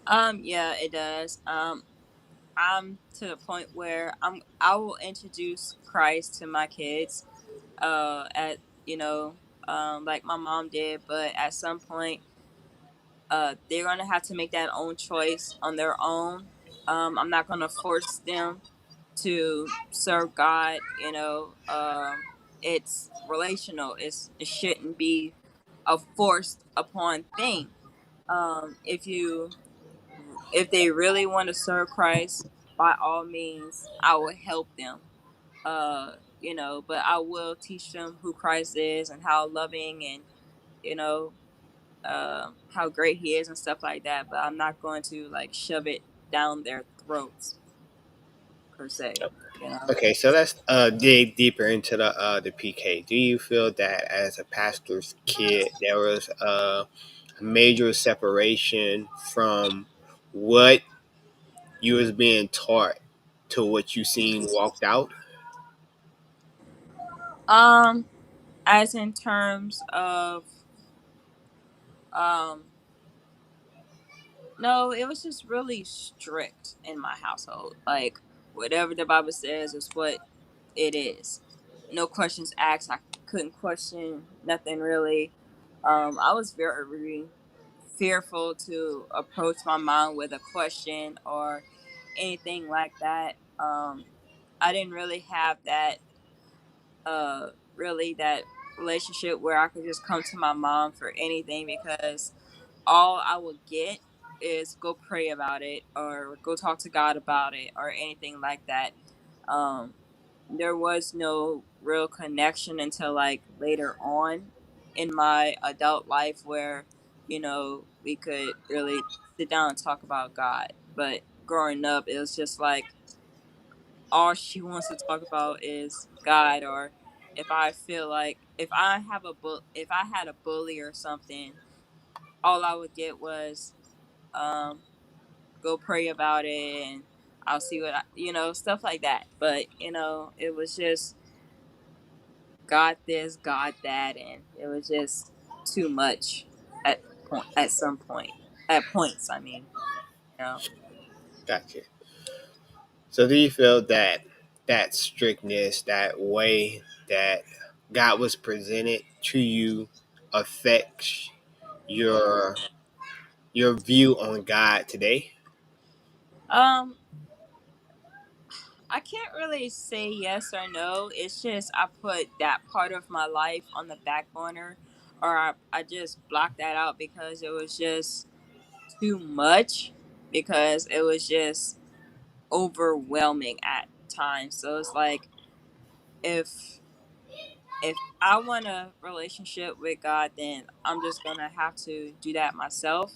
Yeah, it does. I'm to the point where I will introduce Christ to my kids, at like my mom did, but at some point, they're gonna have to make that own choice on their own. I'm not gonna force them to serve God. It's relational. It shouldn't be a forced upon thing. If they really want to serve Christ, by all means, I will help them. But I will teach them who Christ is and how loving and you know how great He is and stuff like that. But I'm not going to like shove it down their throats per se. You know. Okay, so let's dig deeper into the PK. Do you feel that as a pastor's kid there was a major separation from what you was being taught to what you seen walked out? Um, as in terms of um, no, it was just really strict in my household. Like whatever the Bible says is what it is. No questions asked. I couldn't question nothing really. I was very fearful to approach my mom with a question or anything like that. I didn't really have uh that relationship where I could just come to my mom for anything because all I would get is go pray about it or go talk to God about it or anything like that. Um, there was no real connection until like later on in my adult life where, we could really sit down and talk about God. But growing up, it was just like all she wants to talk about is God. Or if I feel like if I had a bully or something, all I would get was um go pray about it, and I'll see what stuff like that. But it was just God this, God that, and it was just too much at some point. At points, I mean, you know. Gotcha. So do you feel that that strictness, that way that God was presented to you, affects your your view on God today? Um, I can't really say yes or no. It's just I put that part of my life on the back burner, or I just blocked that out because it was just too much, because it was just overwhelming at times. So it's like if if I want a relationship with God, then I'm just gonna have to do that myself.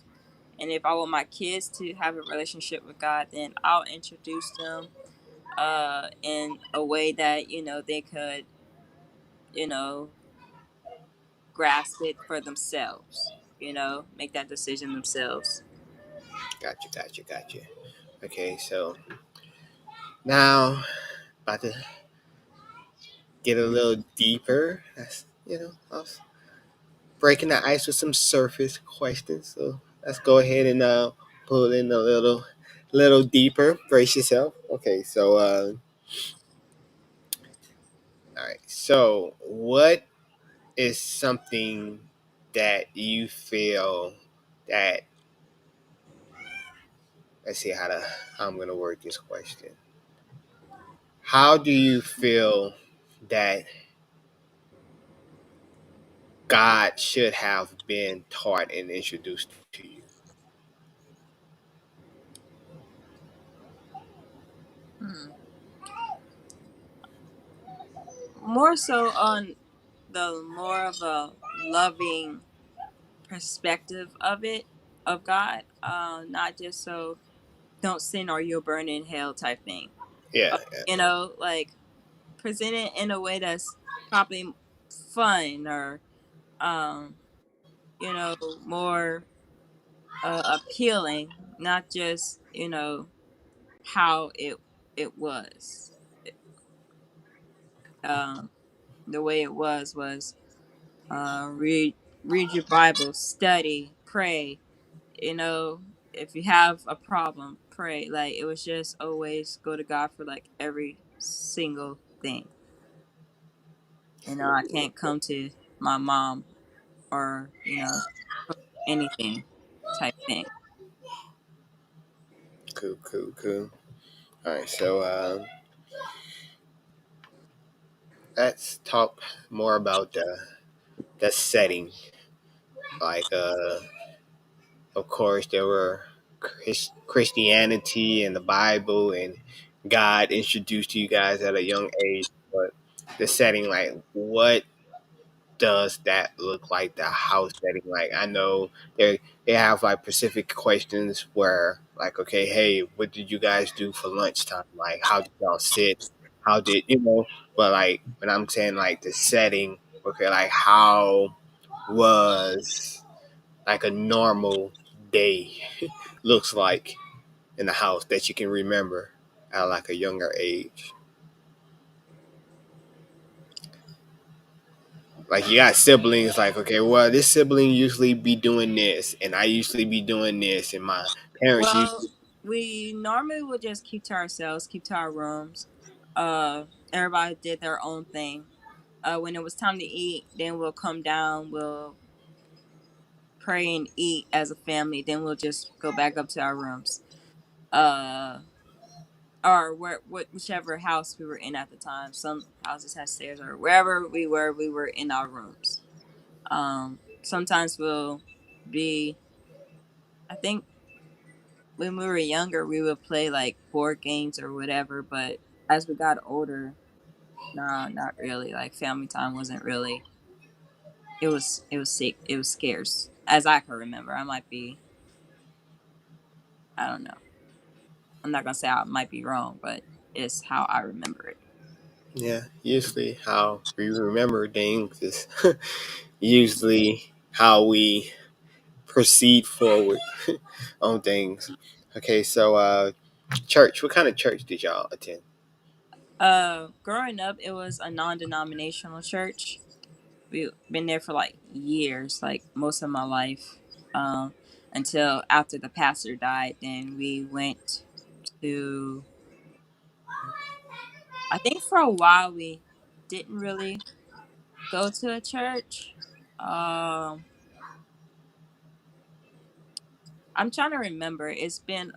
And if I want my kids to have a relationship with God, then I'll introduce them in a way that they could you know grasp it for themselves. Make that decision themselves. Gotcha, gotcha, gotcha. Okay, so now about to get a little deeper. That's I was breaking the ice with some surface questions. So let's go ahead and pull in a little deeper. Brace yourself. Okay, so all right. So what is something that you feel that, let's see how I'm gonna word this question. How do you feel that God should have been taught and introduced to you? Hmm. More so on the more of a loving perspective of it, of God, not just so don't sin or you'll burn in hell type thing. Yeah, uh, like present it in a way that's probably fun, or um more appealing, not just how it was. um the way it was read your Bible, study, pray. If you have a problem, pray. Like, it was just always go to God for like every single thing. I can't come to my mom, or for anything type thing. cool, cool, cool. All right, so let's talk more about the setting. Like, of course, there were Christianity and the Bible, and God introduced you guys at a young age. But the setting, like, what does that look like? The house setting, like, I know they have like specific questions where, like, okay, hey, what did you guys do for lunchtime? Like, how did y'all sit? How did But like, when I'm saying like the setting, okay, like how was like a normal day looks like in the house that you can remember at like a younger age. Like, you got siblings, like, okay, well, this sibling usually be doing this, and I usually be doing this, and my parents Well, usually. we normally would just keep to ourselves, keep to our rooms. Everybody did their own thing. When it was time to eat, then we'll come down, we'll pray and eat as a family. Then we'll just go back up to our rooms. Uh, or whichever house we were in at the time. Some houses had stairs, or wherever we were in our rooms. Sometimes we'll be. I think when we were younger, we would play like board games or whatever. But as we got older, No, not really. Like family time wasn't really. It was sick. It was scarce, as I can remember. I might be. I don't know. I'm not gonna say I might be wrong, but it's how I remember it. Yeah, usually how we remember things is usually how we proceed forward on things. Okay, so church. What kind of church did y'all attend? Growing up, it was a non-denominational church. We've been there for like years, like most of my life, um, until after the pastor died. Then we went to. I think for a while we didn't really go to a church. Um, I'm trying to remember. It's been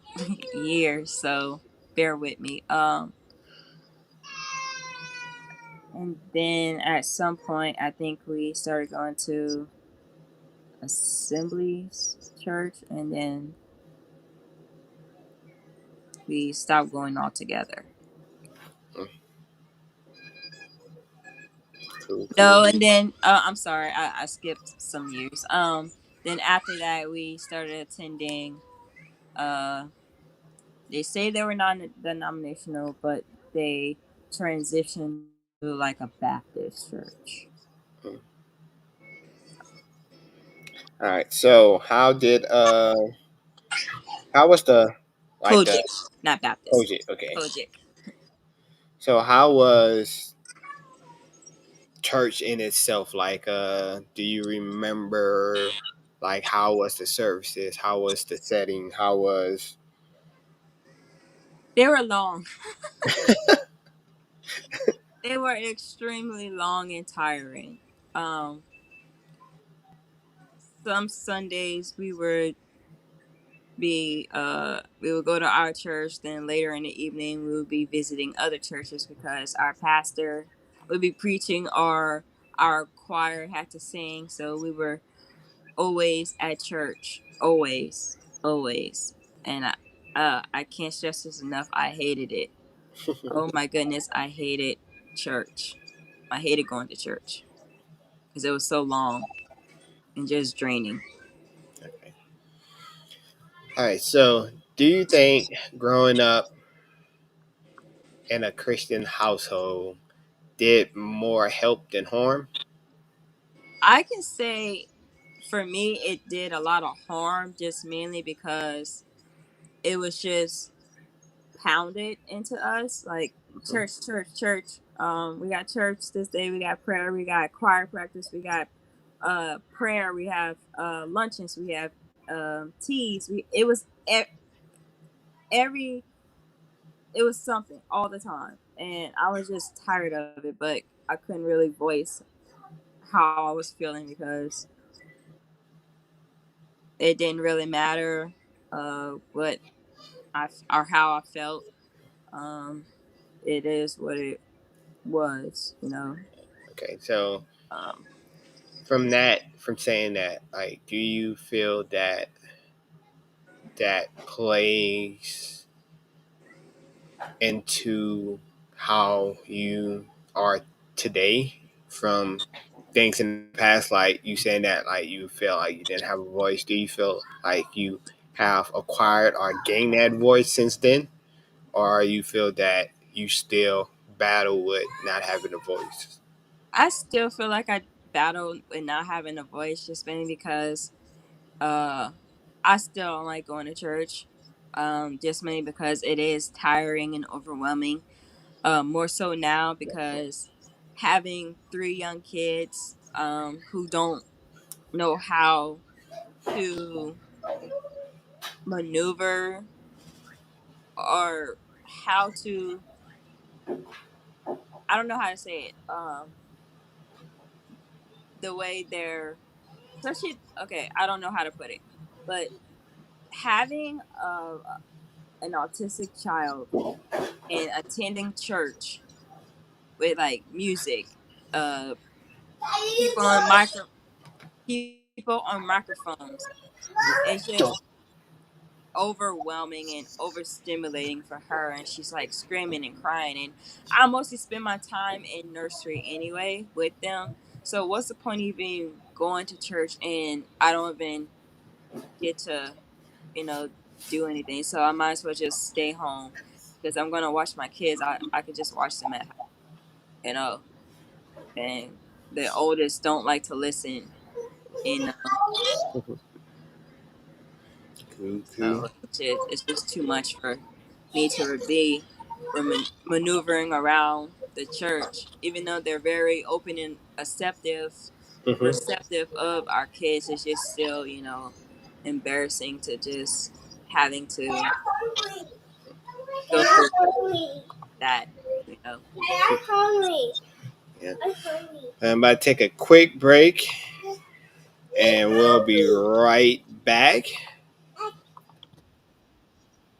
years, so bear with me. And then at some point, I think we started going to Assemblies Church, and then we stopped going altogether. Mm, cool, cool. No, and then I'm sorry, I skipped some years. Then after that, we started attending. Uh, they say they were non-denominational, but they transitioned to like a Baptist church. Mm. All right. So how was the like the Kojic, not Baptist. Koji? Okay. Kojic. So how was church in itself? Like, do you remember like how was the services? How was the setting? How was They were long. They were extremely long and tiring. Um, some Sundays we would go to our church, then later in the evening we would be visiting other churches because our pastor would be preaching or our choir had to sing, so we were always at church. Always. Always. And I can't stress this enough. I hated it. Oh my goodness, I hated church. I hated going to church because it was so long and just draining. okay. All right. So do you think growing up in a Christian household did more help than harm? I can say for me, it did a lot of harm just mainly because it was just pounded into us like Mm, church, church, church. We got church this day, we got prayer, we got choir practice, we got prayer, we have luncheons, we have teas. It was every it was something all the time, and I was just tired of it, but I couldn't really voice how I was feeling because it didn't really matter what or how I felt. Um, it is what it was. okay. So Um, from saying that, like, do you feel that that plays into how you are today from things in the past, like you saying that like you feel like you didn't have a voice? Do you feel like you have acquired or gained that voice since then, or you feel that you still battle with not having a voice? I still feel like I battled with not having a voice, just mainly because uh, I still don't like going to church. Just mainly because it is tiring and overwhelming. More so now because having three young kids who don't know how to maneuver or how to, I don't know how to say it. The way they're, especially, okay, I don't know how to put it, but having an autistic child and attending church with like music, uh, people on people on microphones. It's just overwhelming and overstimulating for her, and she's like screaming and crying, and I mostly spend my time in nursery anyway with them. So what's the point of even going to church and I don't even get to, you know, do anything? So I might as well just stay home because I'm gonna watch my kids. I could just watch them at home, you know. And the oldest don't like to listen, you know. Cool, cool. So it's just too much for me to be maneuvering around the church, even though they're very open and Mm-hmm. receptive of our kids. It's just still, you know, embarrassing to just having to go through that, you know. I'm hungry. Yeah. I'm hungry. I'm about to take a quick break, and we'll be right back.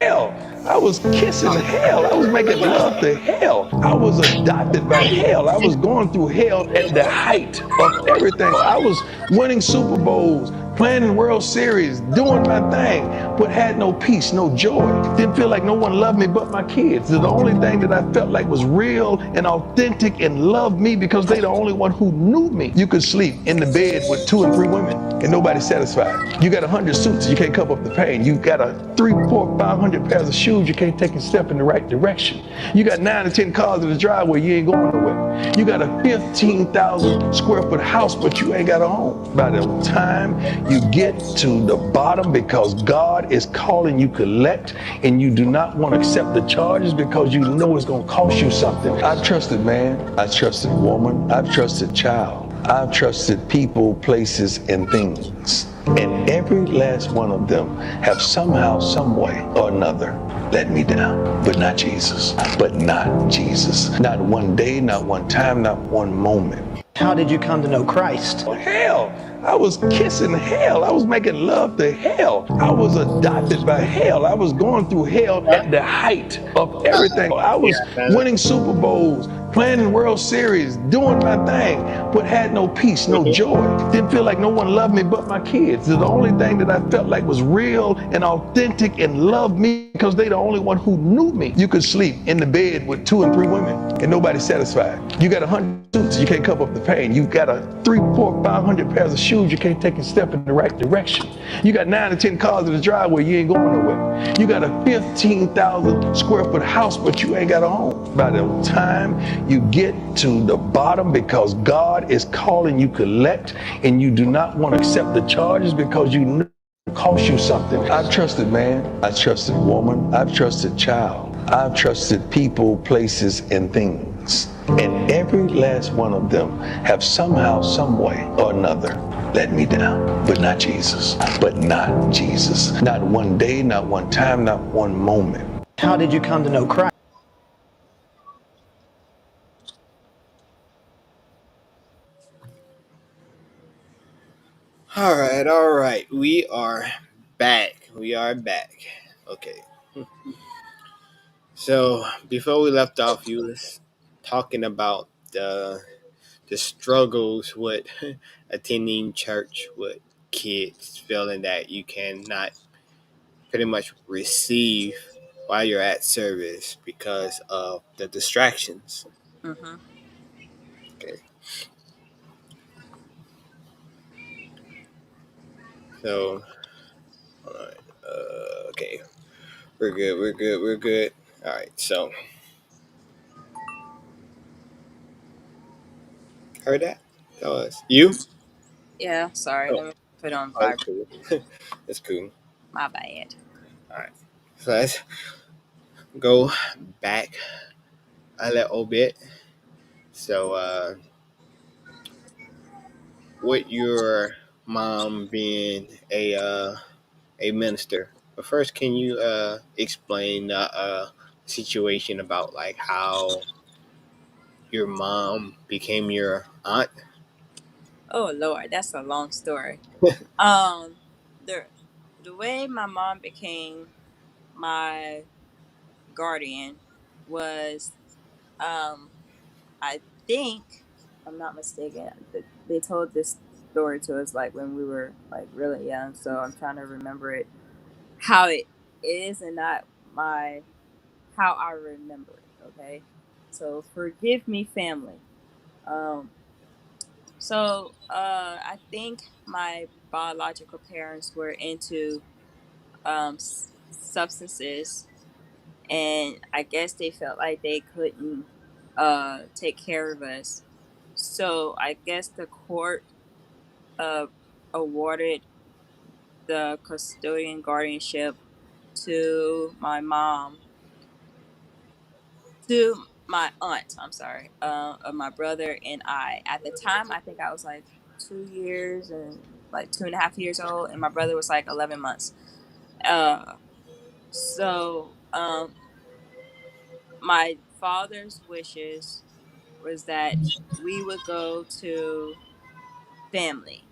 Hell, I was kissing hell. I was making love to hell. I was adopted by hell. I was going through hell at the height of everything. I was winning Super Bowls, playing in World Series, doing my thing, but had no peace, no joy. Didn't feel like no one loved me but my kids. The only thing that I felt like was real and authentic and loved me because they the only one who knew me. You could sleep in the bed with 2 and 3 women and nobody's satisfied. You got 100 suits, you can't cover up the pain. You got a 3, 4, 500 pairs of shoes, you can't take a step in the right direction. You got 9 or 10 cars in the driveway, you ain't going nowhere. You got a 15,000 square foot house, but you ain't got a home. By the time you get to the bottom, because God is calling you collect, and you do not want to accept the charges because you know it's going to cost you something. I've trusted man, I've trusted woman, I've trusted child, I've trusted people, places, and things. And every last one of them have somehow, some way or another let me down. But not Jesus. But not Jesus. Not one day, not one time, not one moment. How did you come to know Christ? Hell, I was kissing hell. I was making love to hell. I was adopted by hell. I was going through hell at the height of everything. I was winning Super Bowls, playing in World Series, doing my thing, but had no peace, no joy. Didn't feel like no one loved me but my kids. The only thing that I felt like was real and authentic and loved me because they the only one who knew me. You could sleep in the bed with 2 and 3 women and nobody's satisfied. You got 100 suits, you can't cover up the pain. You got a 3, 4, 500 pairs of shoes, you can't take a step in the right direction. You got 9 or 10 cars in the driveway, you ain't going nowhere. You got a 15,000 square foot house, but you ain't got a home. By the time you get to the bottom, because God is calling you collect, and you do not want to accept the charges because you know it cost you something. I've trusted man, I've trusted woman, I've trusted child, I've trusted people, places, and things. And every last one of them have somehow, some way or another let me down. But not Jesus. But not Jesus. Not one day, not one time, not one moment. How did you come to know Christ? All right. We are back. We are back. Okay. So before we left off, you was talking about the struggles with attending church with kids, feeling that you cannot pretty much receive while you're at service because of the distractions. Mhm. Okay. So, all right. Okay. We're good. We're good. We're good. All right. So, heard that? That was you? Yeah, sorry. Oh, Let me put on oh, that's vibrate. cool. That's cool. My bad. All right. So let's go back a little bit. So, with your mom being a minister, but first, can you explain the situation about like how your mom became your aunt? Oh Lord, that's a long story. Um, the the way my mom became my guardian was, um, I think, if I'm not mistaken, they told this story to us like when we were like really young. So I'm trying to remember it, how it. is and not my how I remember it. Okay, so forgive me, family. Um, I think my biological parents were into substances, and I guess they felt like they couldn't take care of us. So I guess the court uh, awarded the custodian guardianship to my mom, to my aunt. I'm sorry, of my brother and I. At the time, I think I was like 2 years and like 2.5 years old, and my brother was like 11 months. Uh, so my father's wishes was that we would go to family,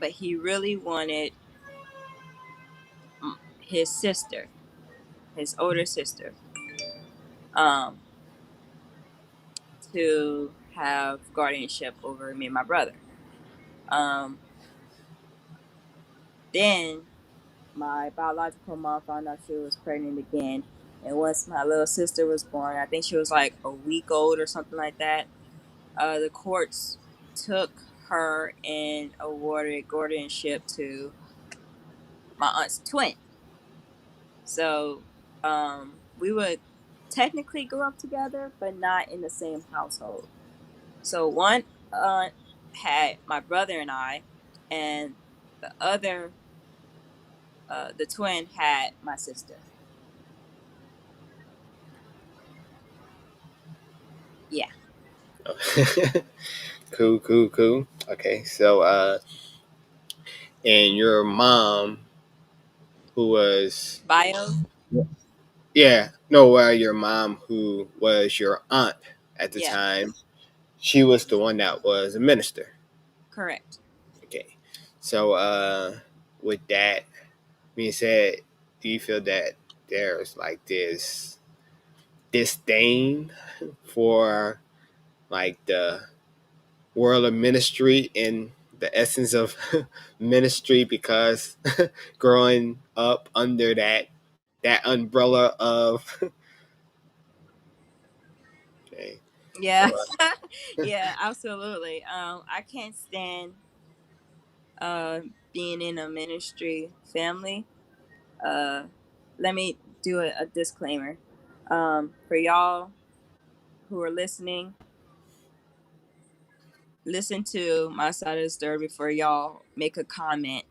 but he really wanted his sister, his older sister, um, to have guardianship over me and my brother. Um, then my biological mom found out she was pregnant again. And once my little sister was born, I think she was like a week old or something like that, the courts took her and awarded guardianship to my aunt's twin. So we would technically grow up together, but not in the same household. So one aunt had my brother and I, and the other, the twin, had my sister. Yeah, Cool, cool, cool. Okay, so and your mom, who was bio. yeah, no, your mom who was your aunt at the Yeah, time, she was the one that was a minister. correct. Okay, so with that being said, do you feel that there's like this disdain for like the world of ministry and the essence of ministry because growing up under that umbrella of okay, Yeah, so yeah, absolutely. I can't stand uh being in a ministry family. Uh, Let me do a disclaimer. For y'all who are listening, listen to my side of the story before y'all make a comment,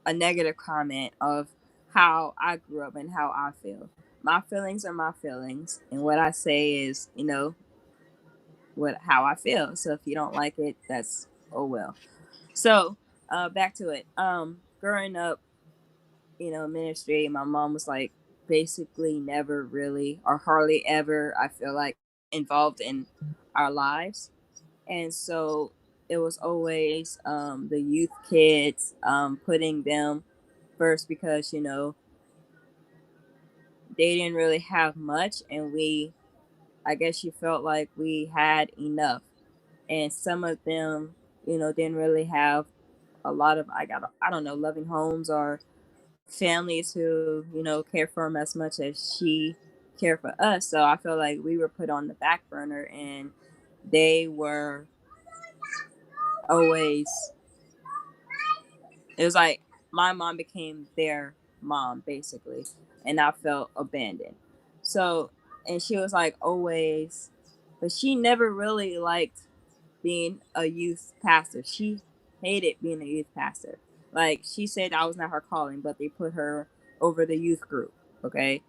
a negative comment of how I grew up and how I feel. My feelings are my feelings, and what I say is, what how I feel. So if you don't like it, that's oh well. So back to it. Growing up, ministry, my mom was like basically never really or hardly ever, I feel like, involved in our lives. And so it was always the youth kids, putting them first because, they didn't really have much. And I guess you felt like we had enough. And some of them, didn't really have a lot of, I don't know, loving homes or families who care for him as much as she cared for us. So I feel like we were put on the back burner, and they were always, it was like my mom became their mom basically, and I felt abandoned. So, and she was like always, but she never really liked being a youth pastor. She hated being a youth pastor. Like, she said I was not her calling, but they put her over the youth group. Okay,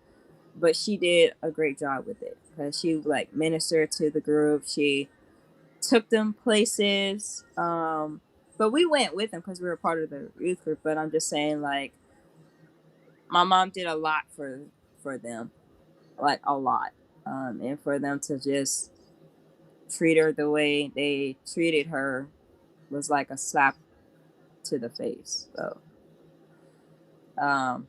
but she did a great job with it because she like ministered to the group. She took them places. But we went with them because we were part of the youth group. But I'm just saying, like, my mom did a lot for them, like a lot, and for them to just treat her the way they treated her was like a slap to the face. So, um,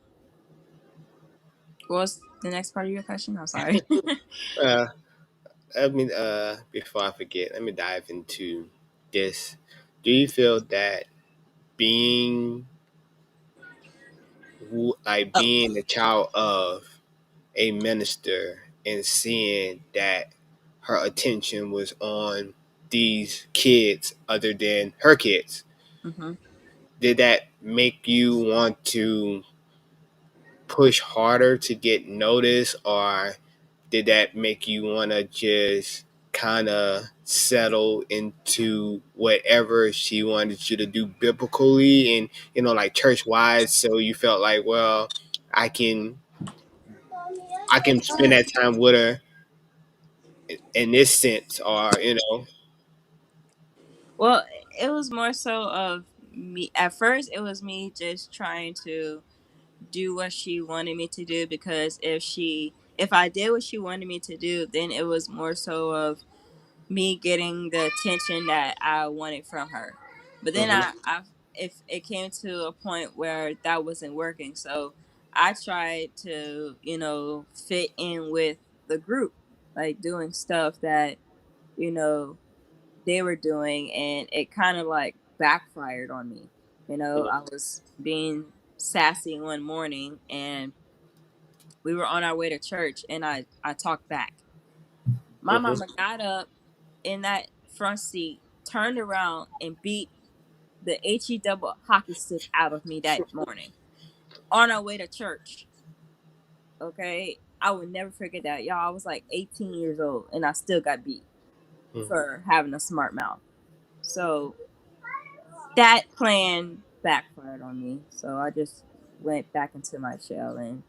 what was the next part of your question? I'm sorry. uh, I mean, before I forget, let me dive into this. Do you feel that being like Oh. being the child of a minister and seeing that her attention was on these kids other than her kids? Mm-hmm. Did that make you want to push harder to get noticed, or did that make you want to just kind of settle into whatever she wanted you to do biblically and like church wise, so you felt like, well, i can I can spend that time with her in this sense, or Well, it was more so of me. At first, it was me just trying to do what she wanted me to do, because if I did what she wanted me to do, then it was more so of me getting the attention that I wanted from her. But then hmm if it came to a point where that wasn't working, so I tried to, fit in with the group, like doing stuff that, you know, they were doing, and it kind of like backfired on me. I was being sassy one morning, and we were on our way to church, and I talked back. My hmm mama got up in that front seat, turned around, and beat the HE double hockey stick out of me that morning on our way to church. Okay, I will never forget that, y'all. I was like 18 years old, and I still got beat for having a smart mouth. So that plan backfired on me. So I just went back into my shell, and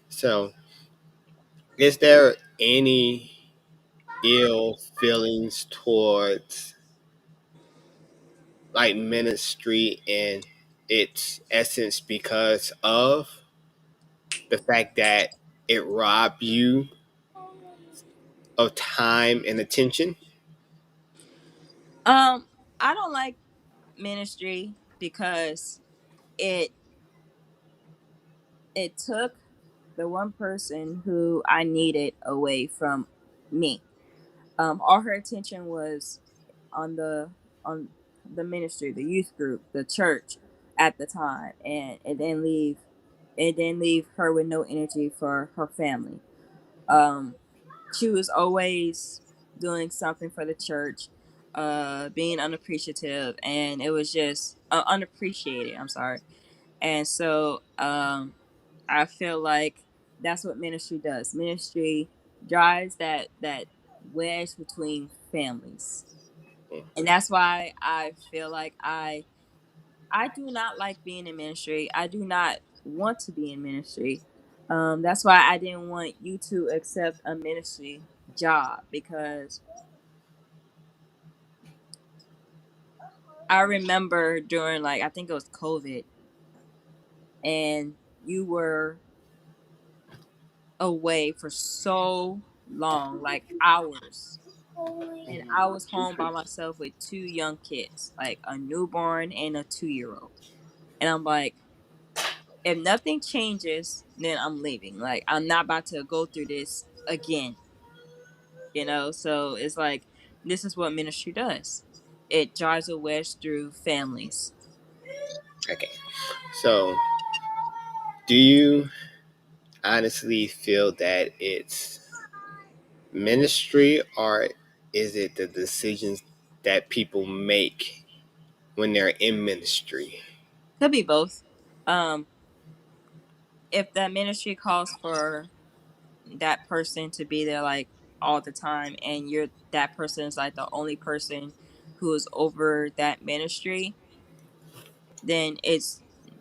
So, is there any ill feelings towards like ministry in its essence because of the fact that it robbed you of time and attention? um, I don't like ministry because it it took the one person who I needed away from me. All her attention was on the ministry, the youth group, the church at the time, and it didn't leave her with no energy for her family. Um, she was always doing something for the church, being unappreciative, and it was just unappreciated. I'm sorry. And so I feel like that's what ministry does. Ministry drives that wedge between families, and that's why I feel like I do not like being in ministry. I do not want to be in ministry. That's why I didn't want you to accept a ministry job, because I remember during, like, I think it was COVID, and you were away for so long, like hours. And I was home by myself with two young kids, like a newborn and a 2 year old. And I'm like, if nothing changes, then I'm leaving. Like, I'm not about to go through this again, So it's like, this is what ministry does. It drives a wedge through families. Okay. So, do you honestly feel that it's ministry, or is it the decisions that people make when they're in ministry? Could be both. Um, if that ministry calls for that person to be there like all the time, and that person is like the only person who is over that ministry, then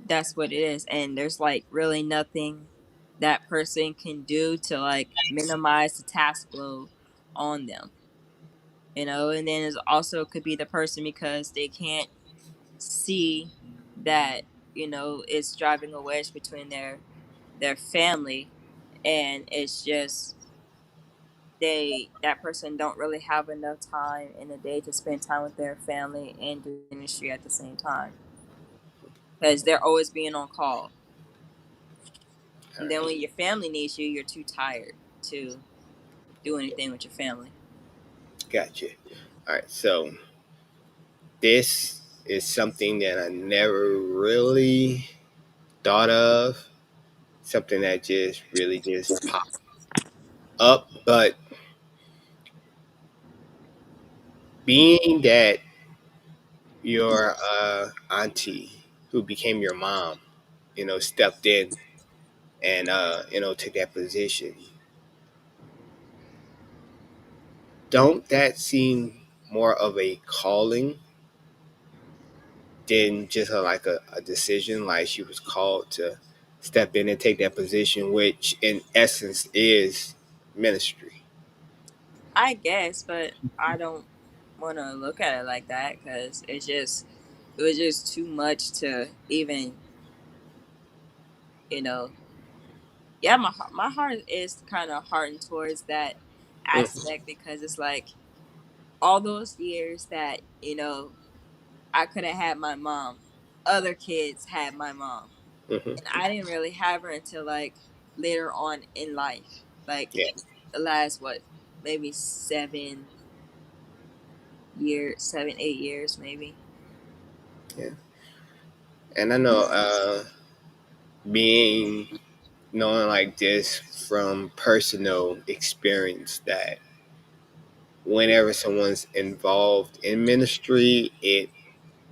that's what it is, and there's like really nothing that person can do to like minimize the task load on them. And then it also could be the person, because they can't see that, it's driving a wedge between their family, and it's just that person don't really have enough time in the day to spend time with their family and do ministry at the same time, because they're always being on call. All And then right. when your family needs you, you're too tired to do anything with your family. Gotcha. All right. So, this is something that I never really thought of. Something that just really just popped up. But being that your auntie who became your mom, stepped in and took that position, don't that seem more of a calling than just a decision? Like she was called to step in and take that position, which in essence is ministry. I guess, but I don't want to look at it like that because it was just too much to even, you know. Yeah, my heart is kind of hardened towards that Hmm. aspect because it's like all those years that I could have had my mom, other kids had my mom, Hmm. and I didn't really have her until like later on in life, like Yeah, the last what maybe 7 years, 7 8 years maybe. yeah. And I know, being knowing like this from personal experience that whenever someone's involved in ministry, it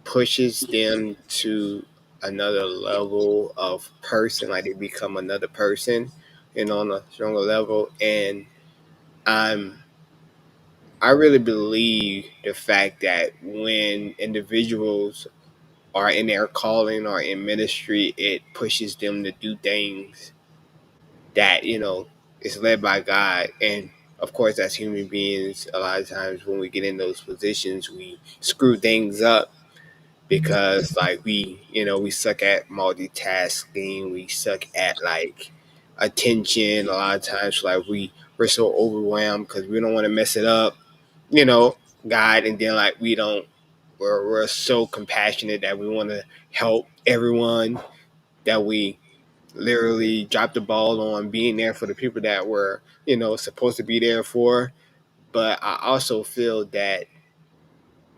pushes them to another level of person, like they become another person, on a stronger level. And I'm I really believe the fact that when individuals are in their calling or in ministry, it pushes them to do things that is led by God. And of course, as human beings, a lot of times when we get in those positions, we screw things up because like we suck at multitasking, we suck at like attention. A lot of times, like we're so overwhelmed because we don't want to mess it up, you know, God, and then like we're so compassionate that we want to help everyone, that we literally dropped the ball on being there for the people that were, supposed to be there for. But I also feel that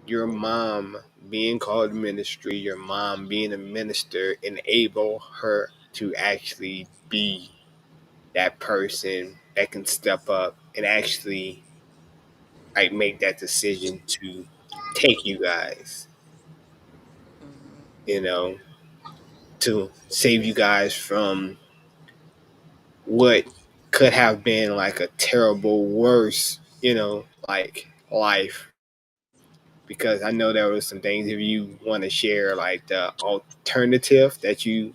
your mom being called to ministry, your mom being a minister, enable her to actually be that person that can step up and actually like make that decision to take you guys, Hmm. you know, to save you guys from what could have been like a terrible worse, like life. Because I know there was some things, if you want to share like the alternative that you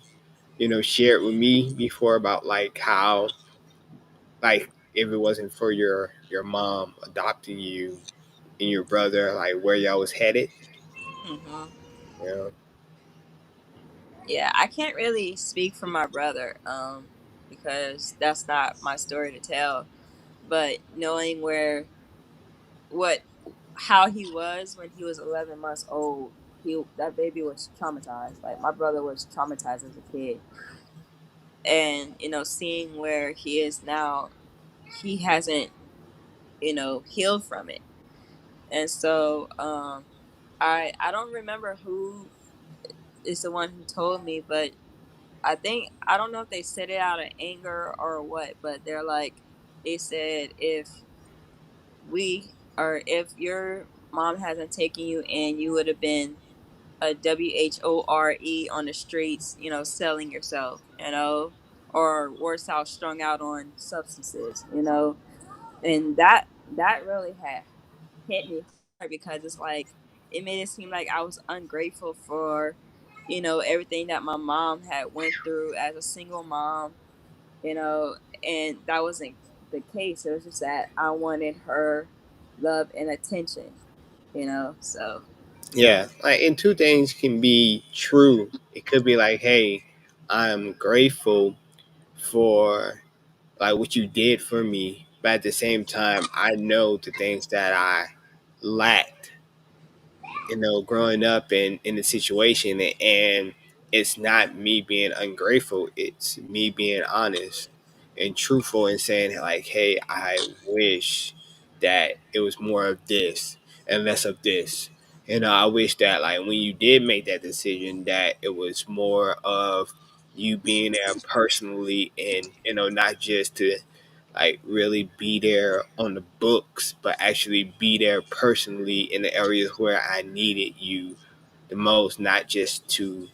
shared with me before about like how, like, if it wasn't for your mom adopting you and your brother, like where y'all was headed. Hmm. You know? Yeah, I can't really speak for my brother, because that's not my story to tell. But knowing what, how he was when he was 11 months old, that baby was traumatized. Like my brother was traumatized as a kid, and seeing where he is now, he hasn't healed from it. And so, I don't remember who is the one who told me, but I think, I don't know if they said it out of anger or what, but they're like, they said if your mom hasn't taken you in, you would have been a WHORE on the streets, selling yourself, or worse out, strung out on substances, and that really had hit me hard because it's like it made it seem like I was ungrateful for, everything that my mom had went through as a single mom, you know, and that wasn't the case. It was just that I wanted her love and attention, so. Yeah, like, and two things can be true. It could be like, hey, I'm grateful for like what you did for me, but at the same time, I know the things that I lacked, growing up in the situation. And it's not me being ungrateful, it's me being honest and truthful and saying like, hey, I wish that it was more of this and less of this. I wish that like when you did make that decision, that it was more of you being there personally, and not just to like really be there on the books, but actually be there personally in the areas where I needed you the most, not just to,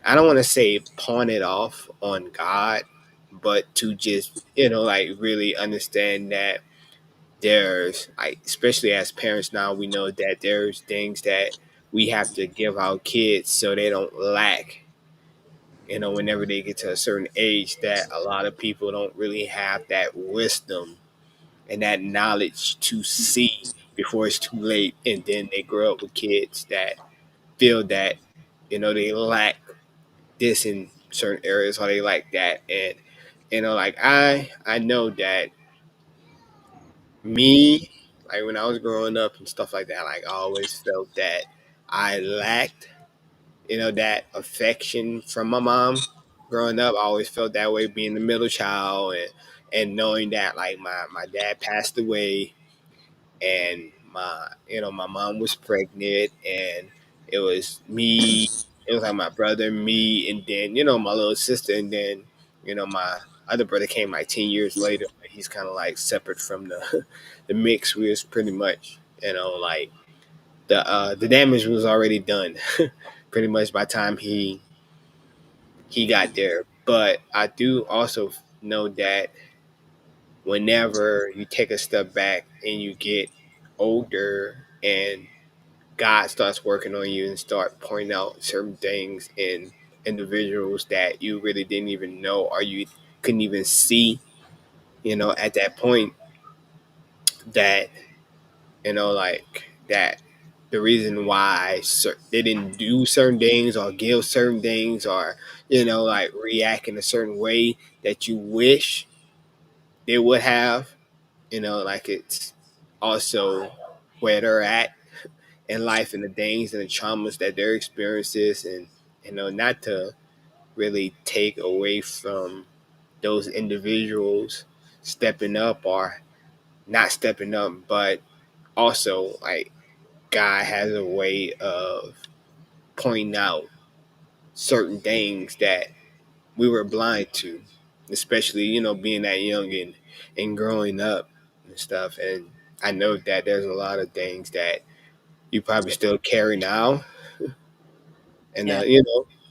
I don't want to say pawn it off on God, but to just, like really understand that there's like, especially as parents now, we know that there's things that we have to give our kids so they don't lack, whenever they get to a certain age, that a lot of people don't really have that wisdom and that knowledge to see before it's too late. And then they grow up with kids that feel that, they lack this in certain areas or they like that. And, like I know that me, like when I was growing up and stuff like that, like I always felt that I lacked, that affection from my mom growing up. I always felt that way being the middle child, and knowing that like my dad passed away, and my mom was pregnant, and it was me, it was like my brother, me, and then my little sister, and then my other brother came like 10 years later, but he's kind of like separate from the the mix. We was pretty much, like the damage was already done pretty much by the time he got there. But I do also know that whenever you take a step back and you get older, and God starts working on you and start pointing out certain things in individuals that you really didn't even know, or you couldn't even see, at that point, that like that the reason why they didn't do certain things or give certain things, or like react in a certain way that you wish they would have, like it's also where they're at in life, and the things and the traumas that their experiences, and not to really take away from those individuals stepping up or not stepping up, but also like God has a way of pointing out certain things that we were blind to, especially being that young and growing up and stuff. And I know that there's a lot of things that you probably still carry now, and Yeah.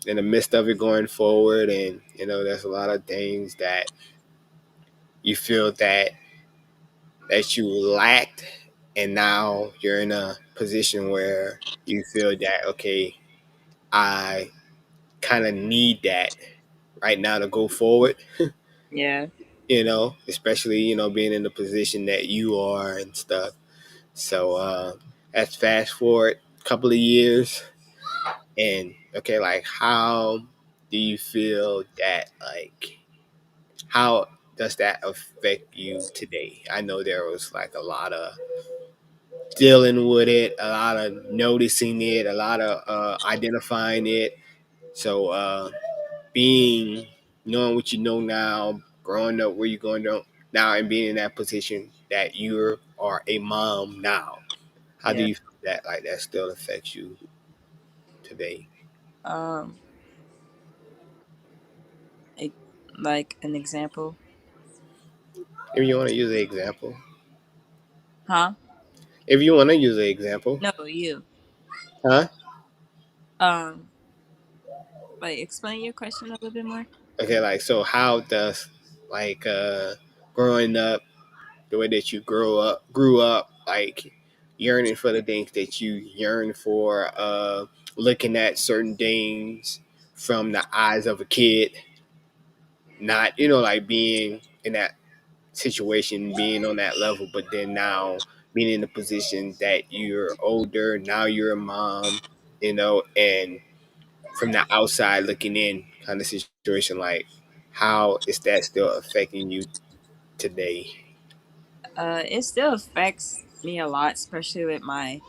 in the midst of it going forward, and there's a lot of things that you feel that you lacked, and now you're in a position where you feel that, okay, I kind of need that right now to go forward, Yeah. especially being in the position that you are and stuff. So let's fast forward a couple of years, and okay, like how do you feel that, like how does that affect you today? I know there was like a lot of dealing with it, a lot of noticing it, a lot of identifying it. So being knowing what you know now, growing up where you're going to now, and being in that position that you are a mom now, how do Yeah. you feel that like that still affects you today? Um, a, like an example, If you want to use an example, huh? if you want to use an example, No, you. huh? Um, like explain your question a little bit more. Okay, like so, how does like growing up, the way that you grew up, like yearning for the things that you yearn for, looking at certain things from the eyes of a kid, not like being in that situation, being on that level, but then now being in the position that you're older, now you're a mom, and from the outside looking in kind of situation, like how is that still affecting you today? It still affects me a lot, especially with my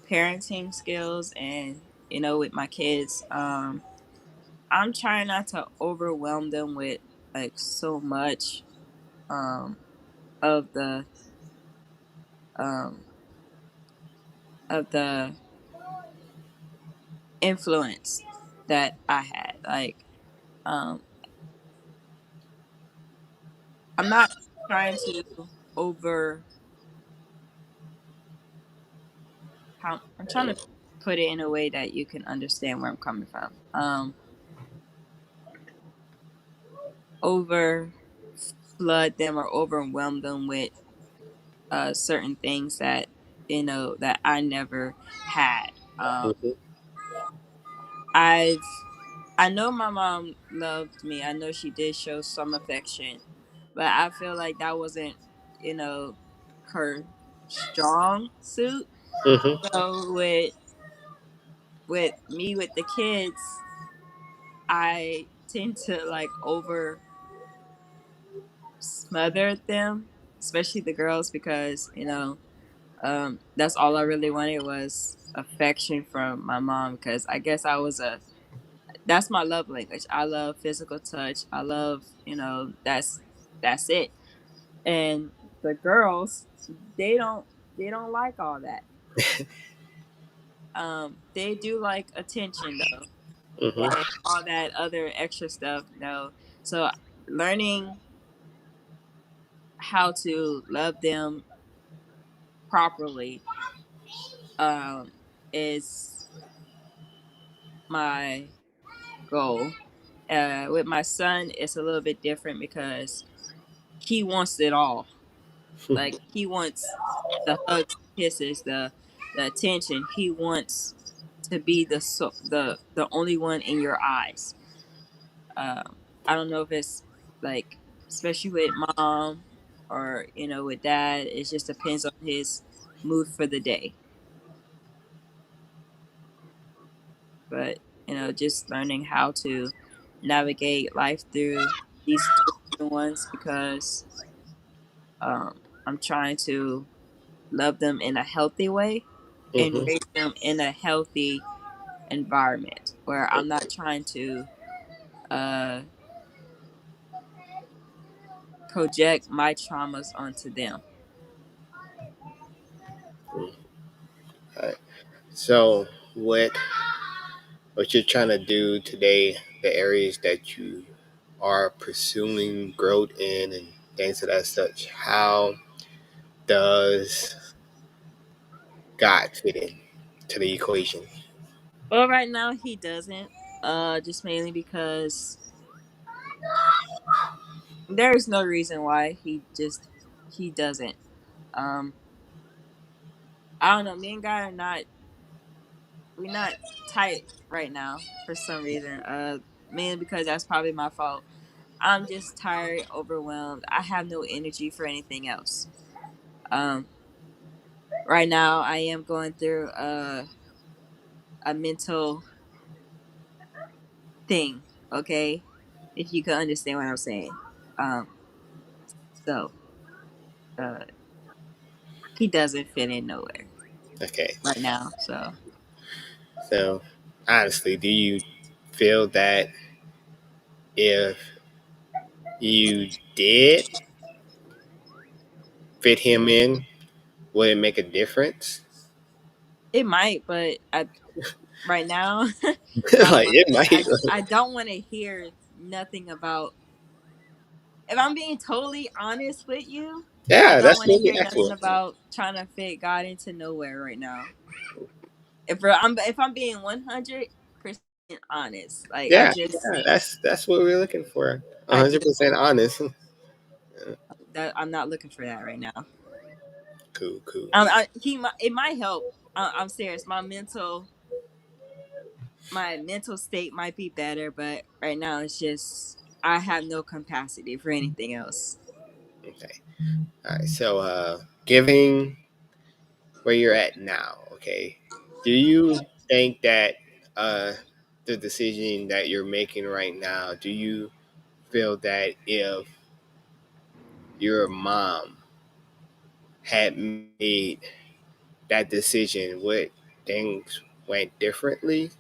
parenting skills and with my kids. I'm trying not to overwhelm them with like so much um of the um of the influence that I had. Like, um, I'm not trying to over. I'm trying to put it in a way that you can understand where I'm coming from. Over flood them or overwhelm them with certain things that that I never had. Mhm. I've I know my mom loved me. I know she did show some affection, but I feel like that wasn't, you know, her strong suit. Mhm. So with me with the kids, I tend to like over smother them, especially the girls, because that's all I really wanted was affection from my mom. Because I guess that's my love language. I love physical touch. I love, that's it. And the girls, they don't they don't like all that. They do like attention though, Mhm. and all that other extra stuff. No, so learning how to love them properly is my goal. With my son, it's a little bit different because he wants it all. Like he wants the hugs, kisses, the attention. He wants to be the only one in your eyes. I don't know if it's like, especially with mom or with dad. It just depends on his mood for the day. But just learning how to navigate life through these two different ones because I'm trying to love them in a healthy way and Mhm. raise them in a healthy environment where I'm not trying to uh, project my traumas onto them. Mm. Alright. So, what you're trying to do today, the areas that you are pursuing growth in, and things of that such. How does God fit in to the equation? Well, right now he doesn't. Just mainly because there's no reason why he doesn't. Um, I don't know. Me and God are not we're not tight right now for some reason. Mainly because that's probably my fault. I'm just tired, overwhelmed. I have no energy for anything else. Um, right now I am going through a mental thing. Okay, if you can understand what I'm saying. Um, so uh, he doesn't fit in nowhere Okay. right now. So So, honestly, do you feel that if you did fit him in, would it make a difference? it might, but right now, my Like mind, it might. I don't want to hear nothing about. If I'm being totally honest with you, I Yeah, don't that's want to what we hear asked nothing for. about trying to fit God into nowhere right now. If I'm being 100% honest, like I Yeah, just yeah, that's what we're looking for. I just 100% honest. that I'm not looking for that right now. Cool, cool. It might help. I'm serious. My mental state might be better, but right now it's just I have no capacity for anything else. Okay. All right. So, giving where you're at now, okay, do you think that uh, the decision that you're making right now, do you feel that if your mom had made that decision, would things went differently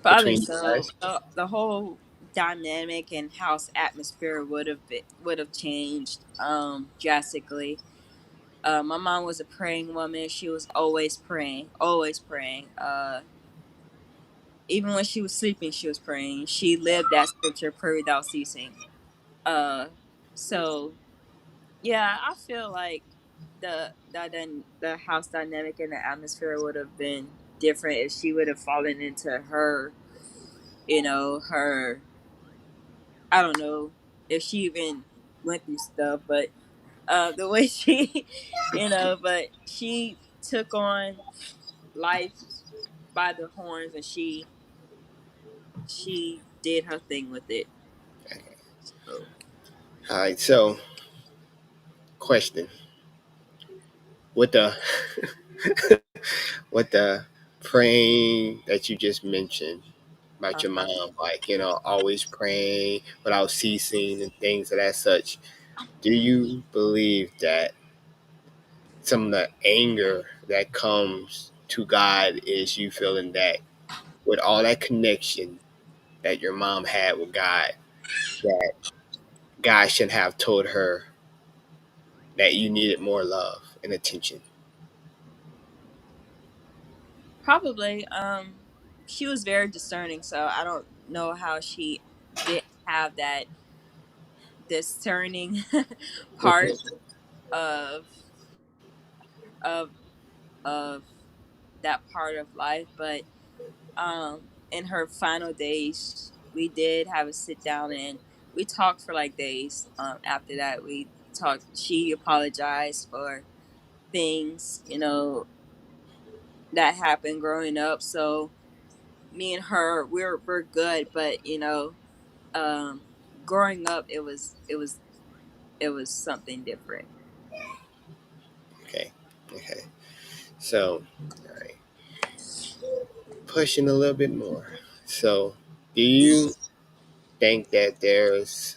Probably between you so. guys? The whole dynamic and house atmosphere would have changed drastically. My mom was a praying woman. She was always praying, always praying. Even when she was sleeping, she was praying. She lived that scripture, pray without ceasing. Uh, so yeah, I feel like the house dynamic and the atmosphere would have been different if she would have fallen into her, her, I don't know if she even went through stuff, but the way she, but she took on life by the horns, and she did her thing with it. So All right. So, question: with the with the praying that you just mentioned about your uh-huh. mom, like always praying without ceasing and things of that such. Do you believe that some of the anger that comes to God is you feeling that with all that connection that your mom had with God, that God should have told her that you needed more love and attention? Probably. She was very discerning, so I don't know how she didn't have that discerning part of of of that part of life. But in her final days, we did have a sit down and we talked for like days. After that, we talked. She apologized for things, that happened growing up. So me and her, we're good. But um, growing up, it was something different. Okay. Okay. So, all right, pushing a little bit more. So, do you think that there's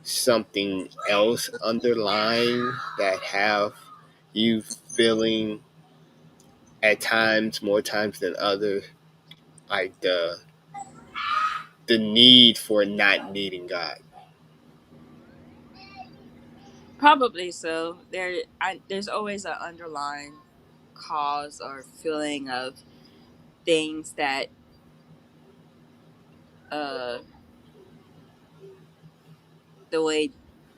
something else underlying that have you feeling at times, more times than others, like the need for not needing God? Probably so. There's always an underlying cause or feeling of things that uh the way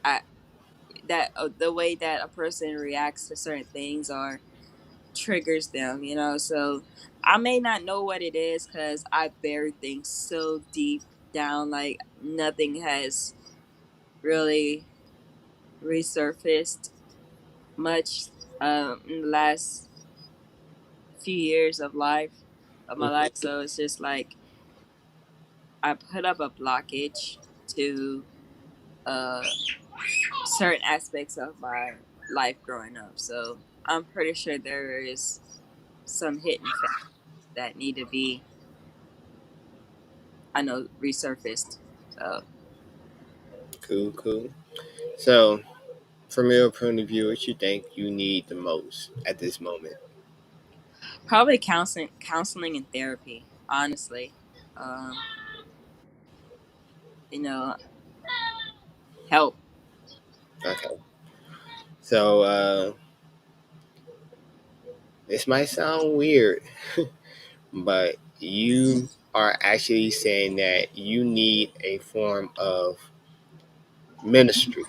I the way that a person reacts to certain things or triggers them, so I may not know what it is because I bury things so deep down, like nothing has really resurfaced much in the last few years of my life. So it's just like I put up a blockage to uh certain aspects of my life growing up. So I'm pretty sure there is some hidden facts that need to be, I know, resurfaced. So Cool, cool. So, from your point of view, what you think you need the most at this moment? probably counseling and therapy. Honestly, um, you know, help. Okay. So, this might sound weird, but you are actually saying that you need a form of ministry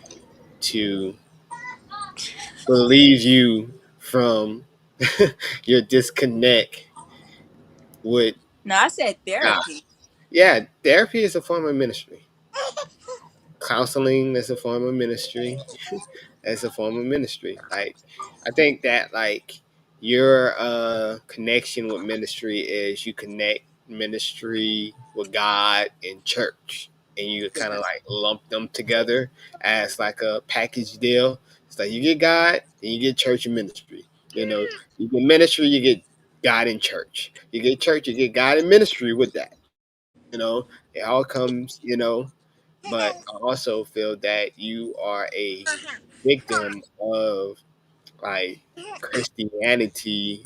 to relieve you from your disconnect with No, I said God. therapy. Yeah, therapy is a form of ministry. Counseling is a form of ministry. As a form of ministry. Like, I think that like your connection with ministry is you connect ministry with God and church, and you kind of like lump them together as like a package deal. It's like you get God, then you get church and ministry. You get ministry, you get God and church. You get church, you get God and ministry with that. It all comes. But I also feel that you are a victim of like Christianity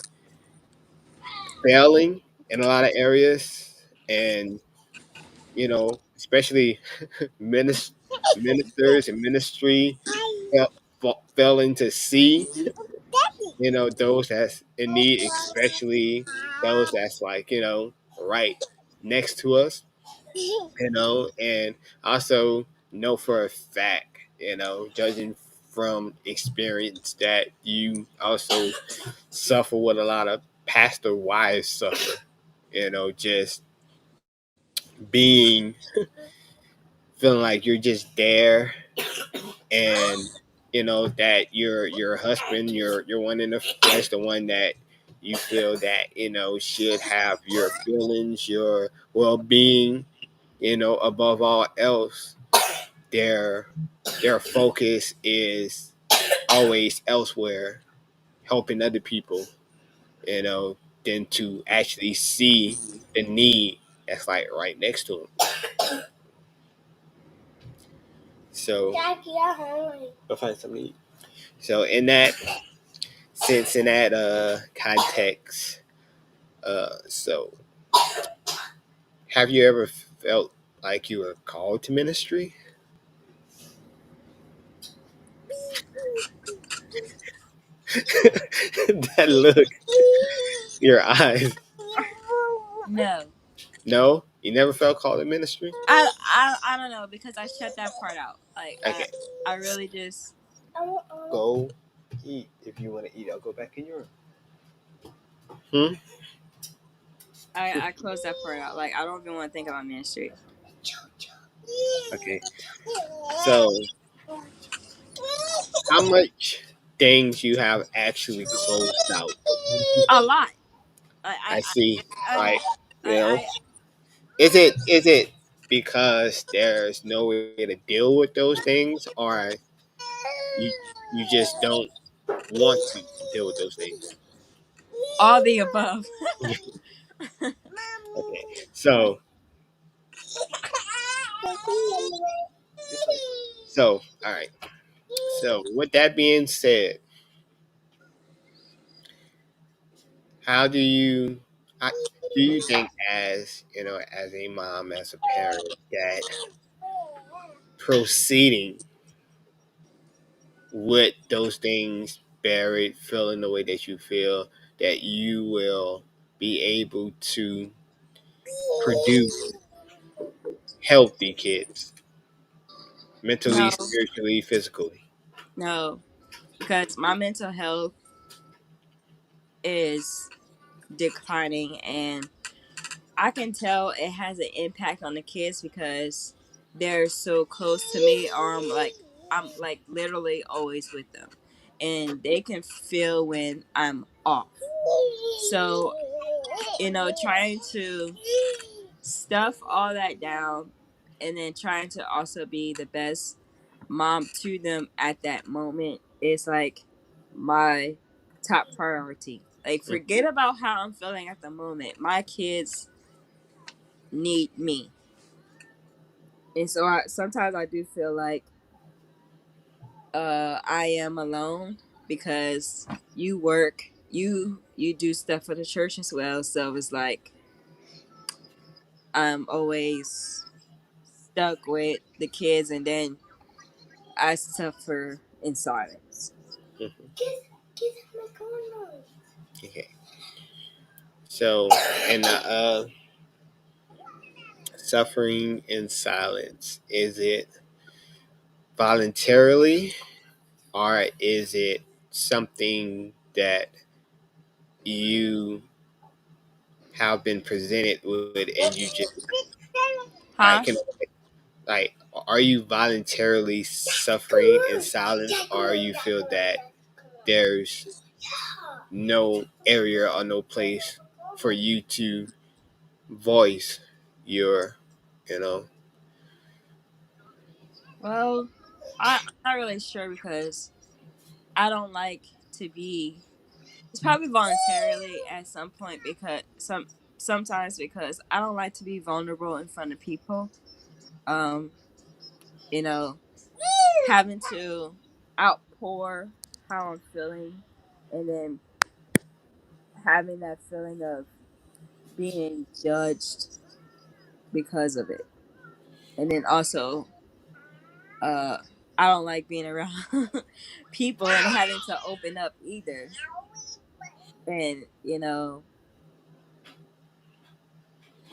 failing in a lot of areas, and especially minis- ministers and ministry failing to see those that's in need, especially those that's like right next to us, and also know for a fact, judging from experience, that you also suffer what a lot of pastor wives suffer, just being feeling like you're just there, and that your husband, your one in the flesh, the one that you feel that should have your feelings, your well-being, above all else, their their focus is always elsewhere, helping other people, you know than to actually see the need that's like right next to them. So go find something to eat. So in that sense, in that context, so have you ever felt like you were called to ministry? That look, your eyes. No. No, you never felt called to ministry. I don't know because I shut that part out. Like Okay, I really just go eat if you want to eat. I'll go back in your room. Hmm? I closed that part out. Like I don't even want to think about ministry. Okay, so how much things you have actually closed out? A lot. I I I see. I Like, you know, I is it because there's no way to deal with those things, or you you just don't want to deal with those things? all the above. Okay, so all right. So with that being said, how do you think, as as a mom, as a parent, that proceeding with those things buried, feeling the way that you feel, that you will be able to produce healthy kids, mentally, No, spiritually, physically? no, because my mental health is declining, and I can tell it has an impact on the kids because they're so close to me, or I'm like literally always with them, and they can feel when I'm off. So trying to stuff all that down, and then trying to also be the best mom to them at that moment is like my top priority. Like, Mm, forget about how I'm feeling at the moment. My kids need me. And so sometimes I do feel like I am alone because you work, you do stuff for the church as well. So it's like I'm always stuck with the kids, and then I suffer in silence. mhm. Okay. So, and suffering in silence, is it voluntarily, or is it something that you have been presented with and you just like Huh? can like are you voluntarily suffering in silence, or you feel that there's no area or no place for you to voice your you know Well, I'm not really sure because I don't like to be. It's probably voluntarily at some point because sometimes because I don't like to be vulnerable in front of people. Um, you know, having to outpour how I'm feeling, and then having that feeling of being judged because of it, and then also uh I don't like being around people and having to open up either. And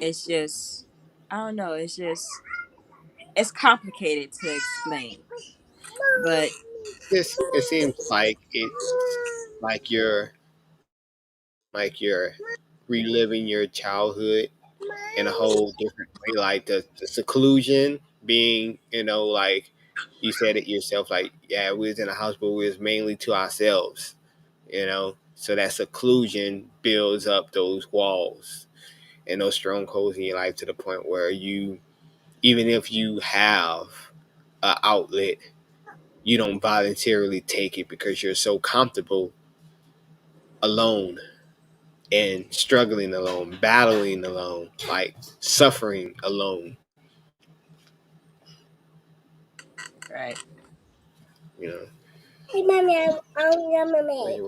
it's just, I don't know, it's complicated to explain. But This it seems like like you're like you're reliving your childhood in a whole different way. Like the seclusion being, like you said it yourself, like, yeah, we was in a house, but we was mainly to ourselves, So that seclusion builds up those walls and those strongholds in your life to the point where even if you have an outlet, you don't voluntarily take it because you're so comfortable alone and struggling alone, battling alone, like suffering alone. right. You know. Hey, mommy, I'm mommy.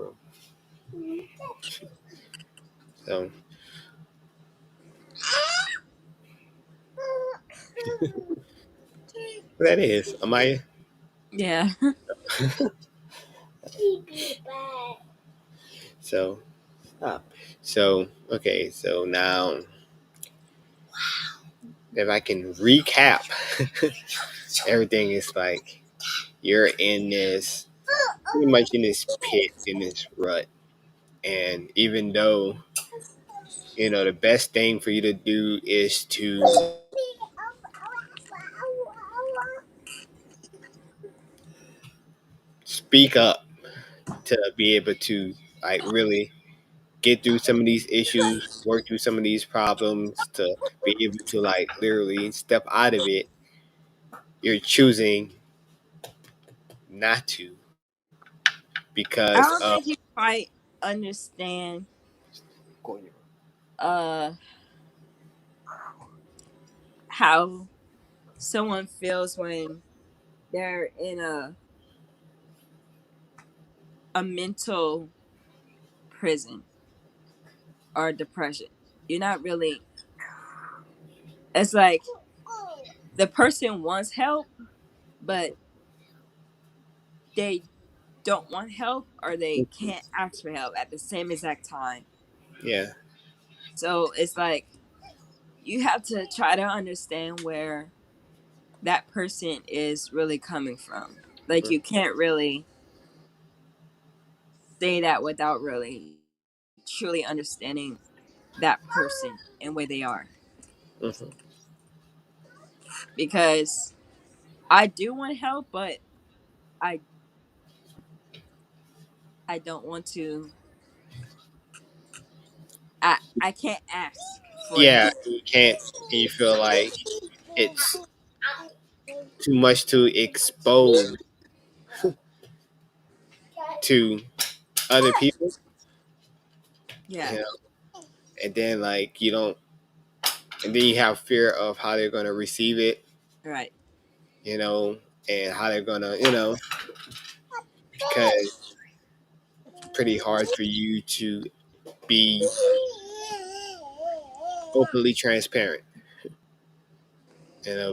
So that is Amaya. Yeah. So so okay. So now, if I can recap, everything is like you're in this pretty much in this pit, in this rut, and even though the best thing for you to do is to speak up to be able to like really get through some of these issues, work through some of these problems, to be able to like literally step out of it, you're choosing not to I because don't of think you quite understand uh how someone feels when they're in a mental prison or depression. You're not really, it's like the person wants help, but they don't want help or they can't ask for help at the same exact time. yeah. So it's like you have to try to understand where that person is really coming from. Like you can't really say that without really truly understanding that person and where they are. Mhm. Because I do want help, but I I don't want to. I can't ask for Yeah, help. you can't, and you feel like it's too much to expose to other people, you Yeah, know, and then like you don't, and then you have fear of how they're gonna receive it, right, you know, and how they're gonna, because it's pretty hard for you to be openly transparent,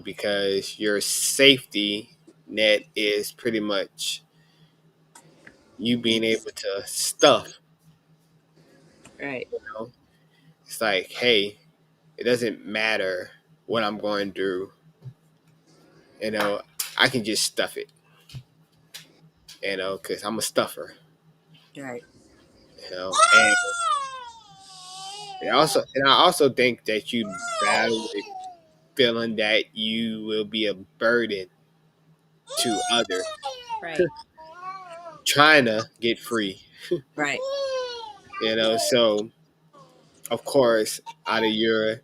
because your safety net is pretty much you being able to stuff, right, you know. It's like, hey, it doesn't matter what I'm going through, you know, I can just stuff it, because I'm a stuffer, right, and I also think that you battle with feeling that you will be a burden to others right, trying to get free, right, so of course out of your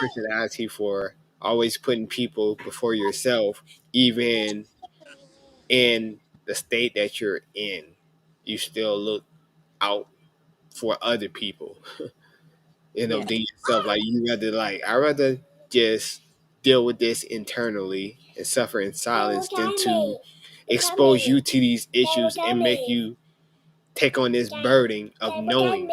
personality for always putting people before yourself, even in the state that you're in, you still look out for other people, yeah, than yourself. Like I rather just deal with this internally and suffer in silence than to expose you to these issues and make you take on this burden of knowing.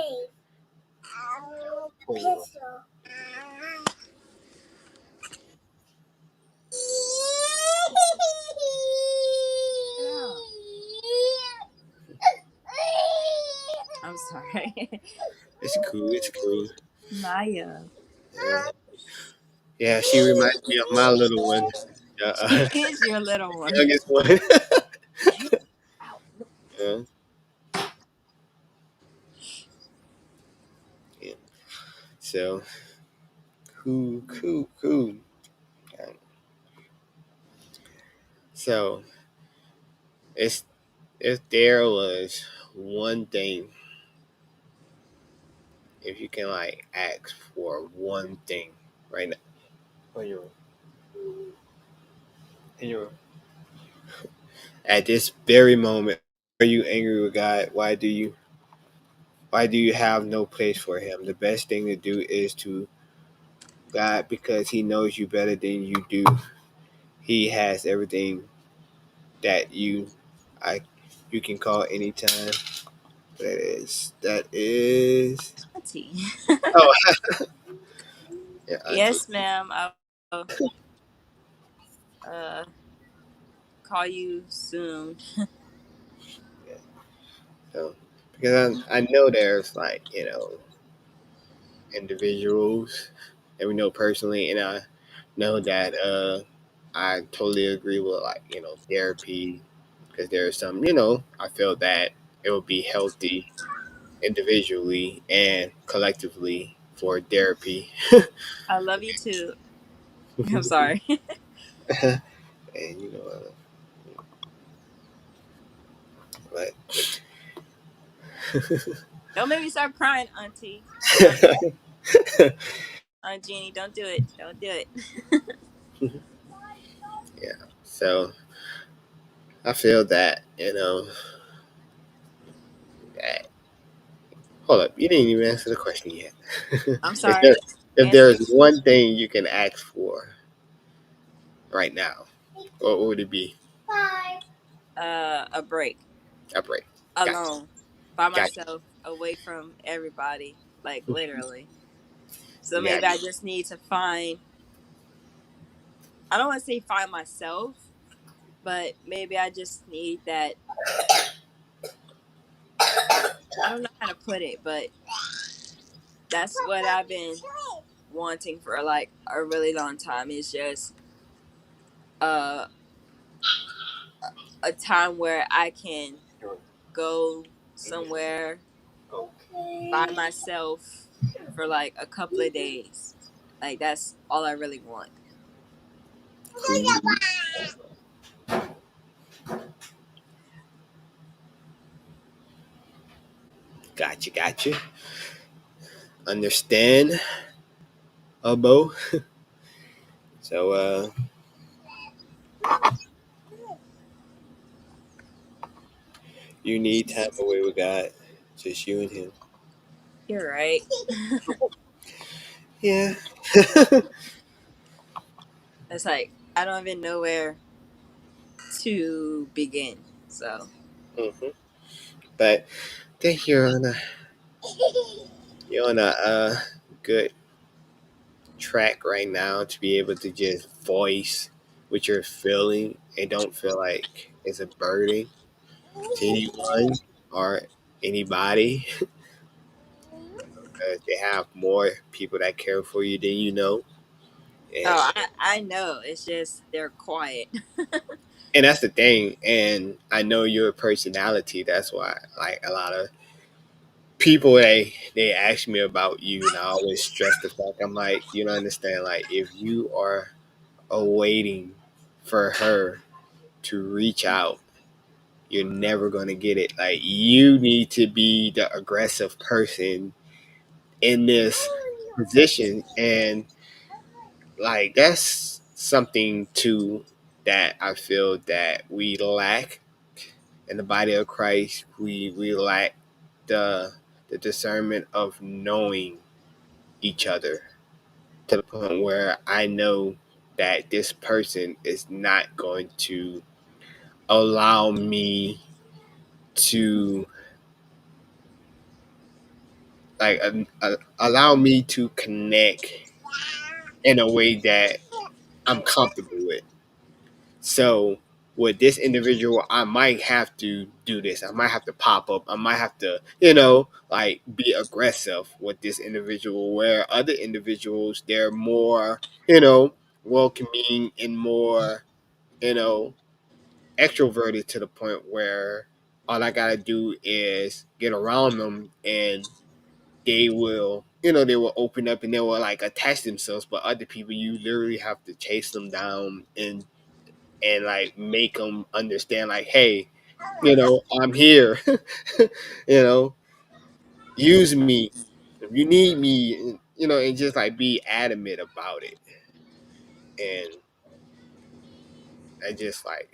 I'm sorry. It's cool. It's cool. Maya. Yeah, yeah. She reminds me of my little one, She is your little one. youngest one. Yeah, yeah. So cool, cool, cool. Um, So it's if there was one thing, if you can like ask for one thing right now, on your in your at this very moment, are you angry with God? Why do you have no place for him? The best thing to do is to God, because he knows you better than you do. He has everything that I you can call anytime. That is Auntie. oh yeah, auntie. Yes, ma'am. I'll uh, call you soon. Yeah. So because I know there's like, individuals that we know personally, and I know that I totally agree with, like, therapy, because there's some, I feel that it would be healthy individually and collectively for therapy. I love you too. I'm sorry. And but Don't make me start crying, Auntie. Don't do it. Aunt Jeannie, don't do it. Don't do it. yeah, so I feel that, that hold up, you didn't even answer the question yet. I'm if there sorry. if Answer there's your one thing you can ask for right now, what would it be? a break. A break. Gotcha. Alone. By Gotcha. myself. Away from everybody. Like literally. So maybe I Gotcha. just need to find, I don't want to say find myself, but maybe I just need that, I don't know how to put it, but that's what I've been wanting for like a really long time. Is just uh, a time where I can go somewhere by myself for like a couple of days. Like that's all I really want. Cool. Gotcha. Gotcha. Understand, Abo. So you need time away with God. Just you and him. You're right. Yeah. It's like I don't even know where to begin. So hmm But I think you're on a good track right now to be able to just voice what you're feeling and don't feel like it's a burden to anyone or anybody, because they have more people that care for you than you know. And oh, I know. It's just they're quiet. and that's the thing. And I know your personality. That's why, like, a lot of people, they ask me about you, and I always stress the fact, I'm like, you don't understand. Like, if you are awaiting for her to reach out, you're never gonna get it. Like, you need to be the aggressive person in this position, and like that's something too that I feel that we lack in the body of Christ. We lack the the discernment of knowing each other to the point where I know that this person is not going to allow me to like allow me to connect in a way that I'm comfortable with. So with this individual, I might have to do this. I might have to pop up. I might have to, like be aggressive with this individual. Where other individuals, they're more, welcoming and more, you know, extroverted to the point where all I gotta do is get around them and they will open up and they will like attach themselves. But other people, you literally have to chase them down and like make them understand like, hey, I'm here. you know Use me if you need me, and just like be adamant about it. And I just like,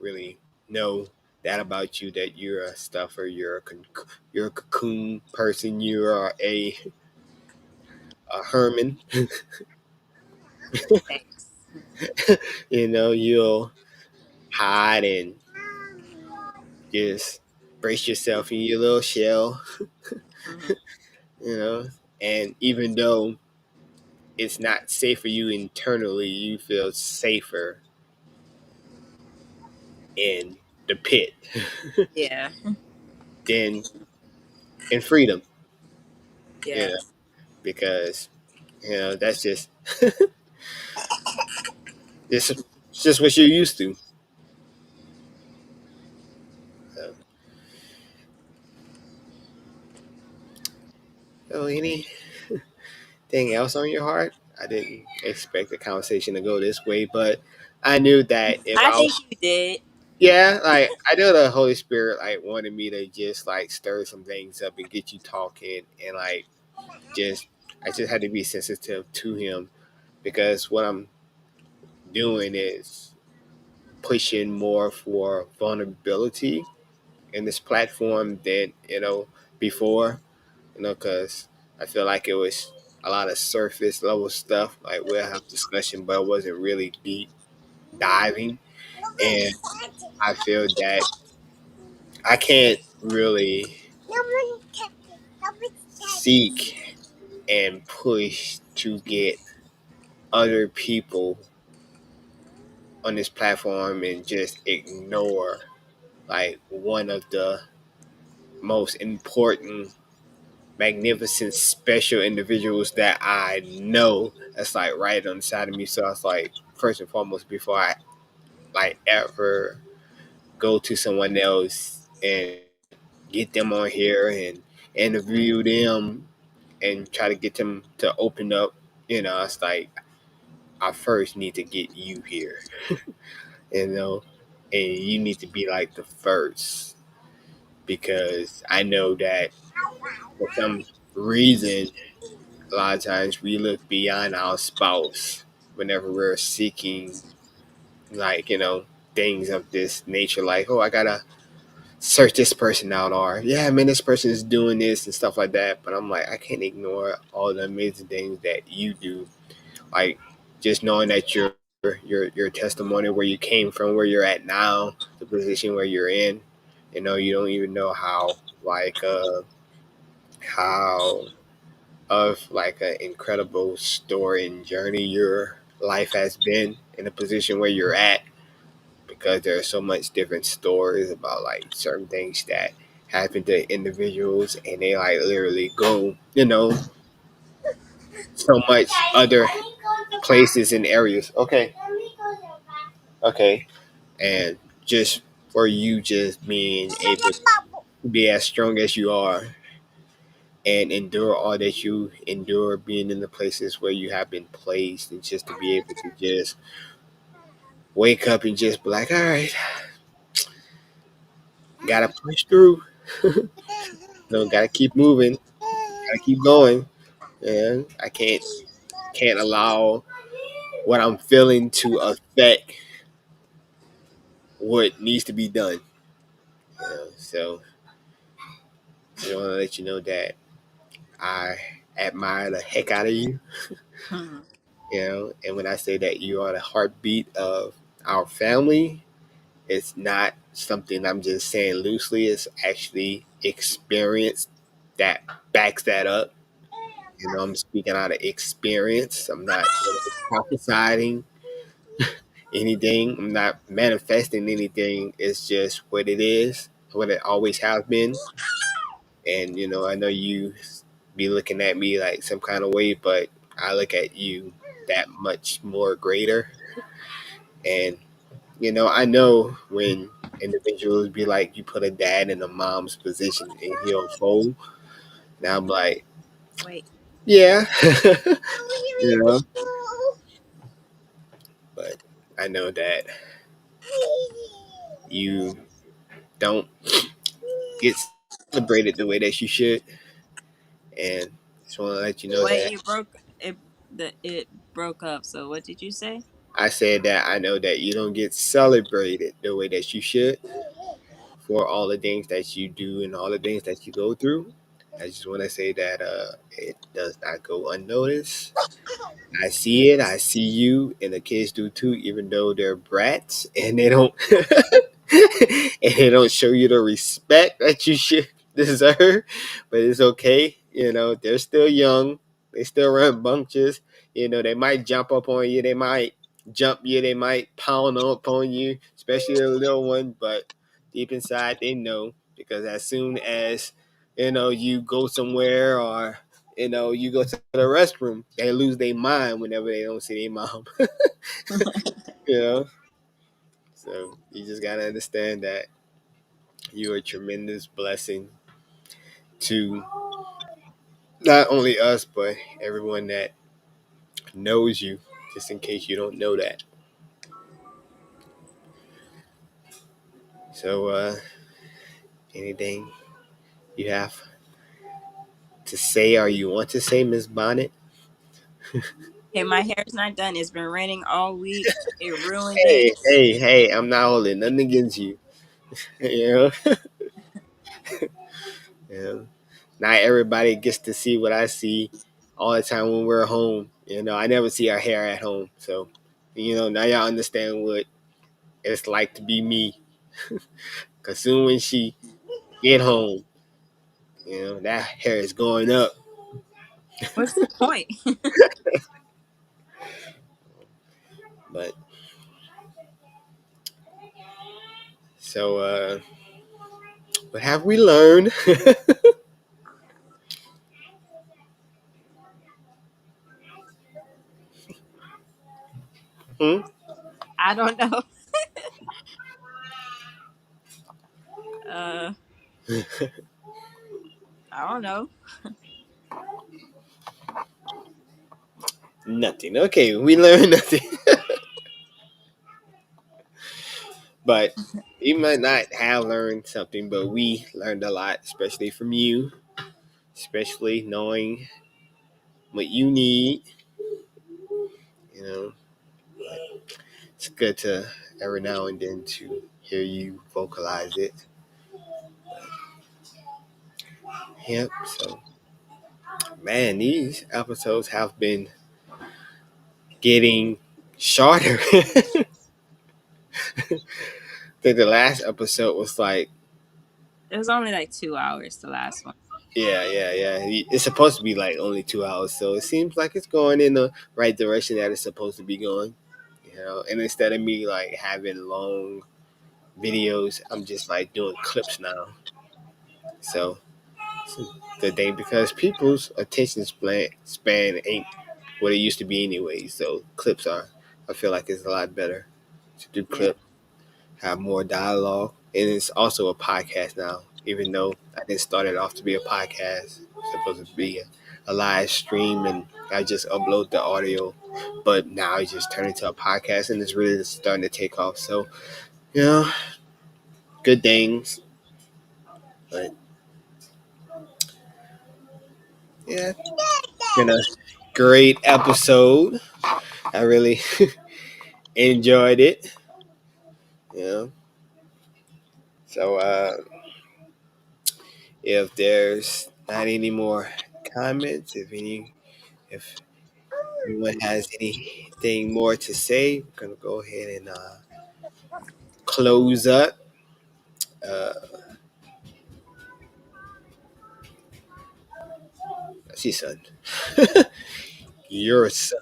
really know that about you, that you're a stuffer, you're a cocoon person, you are a herman. Thanks. You'll hide and just brace yourself in your little shell. Hmm. you know and even though it's not safe for you internally, you feel safer in the pit Yeah. than in freedom, you Yeah. know, because that's it's just what you're used to. So, anything else on your heart? I didn't expect the conversation to go this way, but I knew that if I I think you did. yeah, like I know the Holy Spirit like wanted me to just like stir some things up and get you talking, and like just I just had to be sensitive to him, because what I'm doing is pushing more for vulnerability in this platform than before. Because I feel like it was a lot of surface level stuff. Like we'll have discussion, but it wasn't really deep diving, and I feel that I can't really seek and push to get other people on this platform and just ignore like one of the most important, magnificent, special individuals that I know, that's like right on the side of me. So it's like, first and foremost, before I like ever go to someone else and get them on here and interview them and try to get them to open up, it's like I first need to get you here, you know, and you need to be like the first, because I know that for some reason, a lot of times we look beyond our spouse whenever we're seeking, like, things of this nature, like, oh, I gotta search this person out, or yeah, man, this person is doing this and stuff like that. But I'm like, I can't ignore all the amazing things that you do. Like, just knowing that your testimony, where you came from, where you're at now, the position where you're in, you don't even know how, like, how of like an incredible story and journey your life has been in the position where you're at, because there are so much different stories about like certain things that happen to individuals, and they like literally go, so much other places and areas. Okay, and just for you just being able to be as strong as you are and endure all that you endure, being in the places where you have been placed, and just to be able to just wake up and just be like, all right, gotta push through, gotta keep moving, gotta keep going, and I can't allow what I'm feeling to affect what needs to be done. So I want to let you know that I admire the heck out of you. Mhm. And when I say that you are the heartbeat of our family, it's not something I'm just saying loosely. It's actually experience that backs that up. I'm speaking out of experience. I'm not prophesying. anything. I'm not manifesting anything. It's just what it is, what it always has been. And I know you be looking at me like some kind of way, but I look at you that much more greater. And I know when individuals be like, you put a dad in a mom's position and he'll fold. Now I'm like, Wait. yeah, you know, but I know that you don't get celebrated the way that you should, and just want to let you know Wait, that it broke up. So what did you say? I said that I know that you don't get celebrated the way that you should for all the things that you do and all the things that you go through. I just want to say that it does not go unnoticed. I see it. I see you, and the kids do too. Even though they're brats and they don't, and they don't show you the respect that you should deserve, but it's okay. They're still young. They still run bunches. They might jump up on you. They might jump you. They might pound up on you, especially the little one. But deep inside, they know because as soon as you go somewhere or you go to the restroom, they lose their mind whenever they don't see their mom. you know, so you just gotta understand that you're a tremendous blessing to not only us but everyone that knows you. Just in case you don't know that. So, anything you have to say or you want to say, Miss Bonnet? Hey, my hair's not done. It's been raining all week. It ruined it. Hey, hey, hey! I'm not holding nothing against you. you know, you know. Not everybody gets to see what I see all the time when we're home. I never see our hair at home. So, now y'all understand what it's like to be me. Cause soon when she get home, that hair is going up. What's the point? But so what have we learned? hmm? I don't know. Uh, I don't know. Nothing. Okay, we learned nothing. But you might not have learned something, but we learned a lot, especially from you, especially knowing what you need. You know, it's good to every now and then to hear you vocalize it. Yep. So, man, these episodes have been getting shorter. I think the last episode was like, It was only like 2 hours, the last one. yeah. It's supposed to be like only 2 hours, so it seems like it's going in the right direction that it's supposed to be going. And instead of me like having long videos, I'm just like doing clips now. So it's a good thing because people's attention span ain't what it used to be anyway. So clips are, I feel like it's a lot better to do Yeah. clips, have more dialogue, and it's also a podcast now. Even though I didn't start it off to be a podcast, it's supposed to be a live stream, and I just upload the audio. But now I just turned into a podcast, and it's really starting to take off. So, you know, good things. But yeah, been a great episode. I really enjoyed it. You know, so if there's not any more comments, if anyone has anything more to say, we're gonna go ahead and close up. Uh, I see, son. Your son.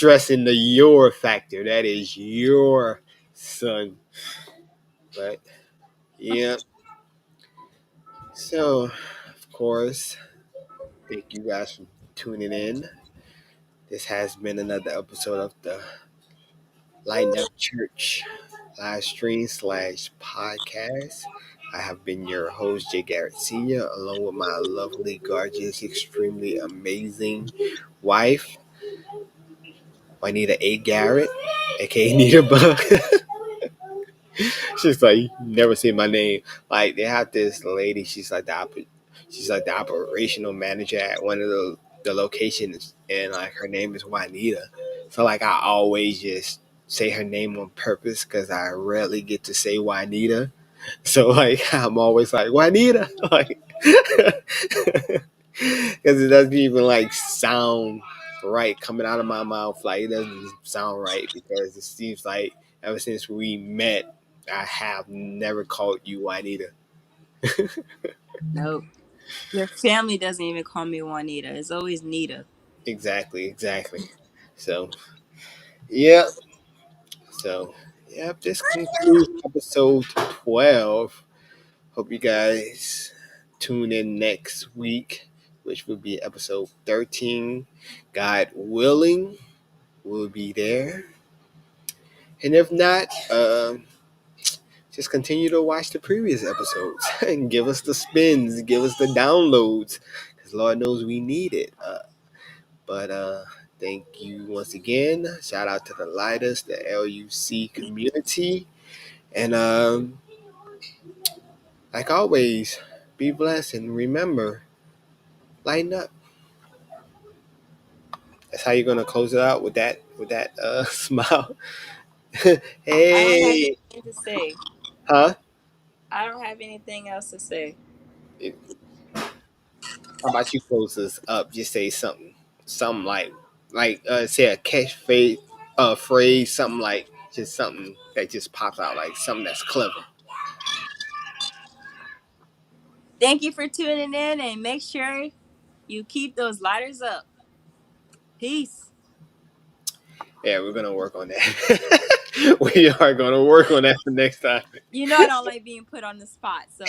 stressing the your factor. That is your son. But yeah. So, of course, thank you guys for tuning in. This has been another episode of the Lighten Up Church live stream slash podcast. I have been your host, J. Garrett Sr., along with my lovely, gorgeous, extremely amazing wife, Juanita A. Garrett, aka Nita Bug. She's like, you never say my name. Like they have this lady. She's like the operational manager at one of the locations, and like her name is Juanita. So like I always just say her name on purpose because I rarely get to say Juanita. So like I'm always like Juanita, like because it doesn't even like sound right coming out of my mouth. Like it doesn't sound right because it seems like ever since we met, I have never called you Juanita. Nope. Your family doesn't even call me Juanita. It's always Nita. Exactly. So yeah. So yep. This concludes episode 12. Hope you guys tune in next week, which will be episode 13. God willing, we'll be there. And if not, just continue to watch the previous episodes and give us the spins, give us the downloads, because Lord knows we need it. But thank you once again. Shout out to the Lighters, the LUC community. And like always, be blessed and remember, lighten up. That's how you're gonna close it out with that smile. I don't have Hey, anything to say. huh? I don't have anything else to say. How about you close this up? Just say something like say a catchphrase, phrase, something like just something that just pops out, like something that's clever. Thank you for tuning in and make sure you keep those lighters up. Peace. Yeah, we're gonna work on that. We are gonna work on that for next time. You know I don't like being put on the spot, so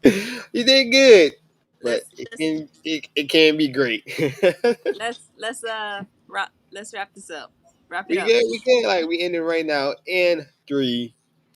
You did good, but let's it can be great. let's wrap this up. Wrap it We up. good. We good. Like we ending right now in 3,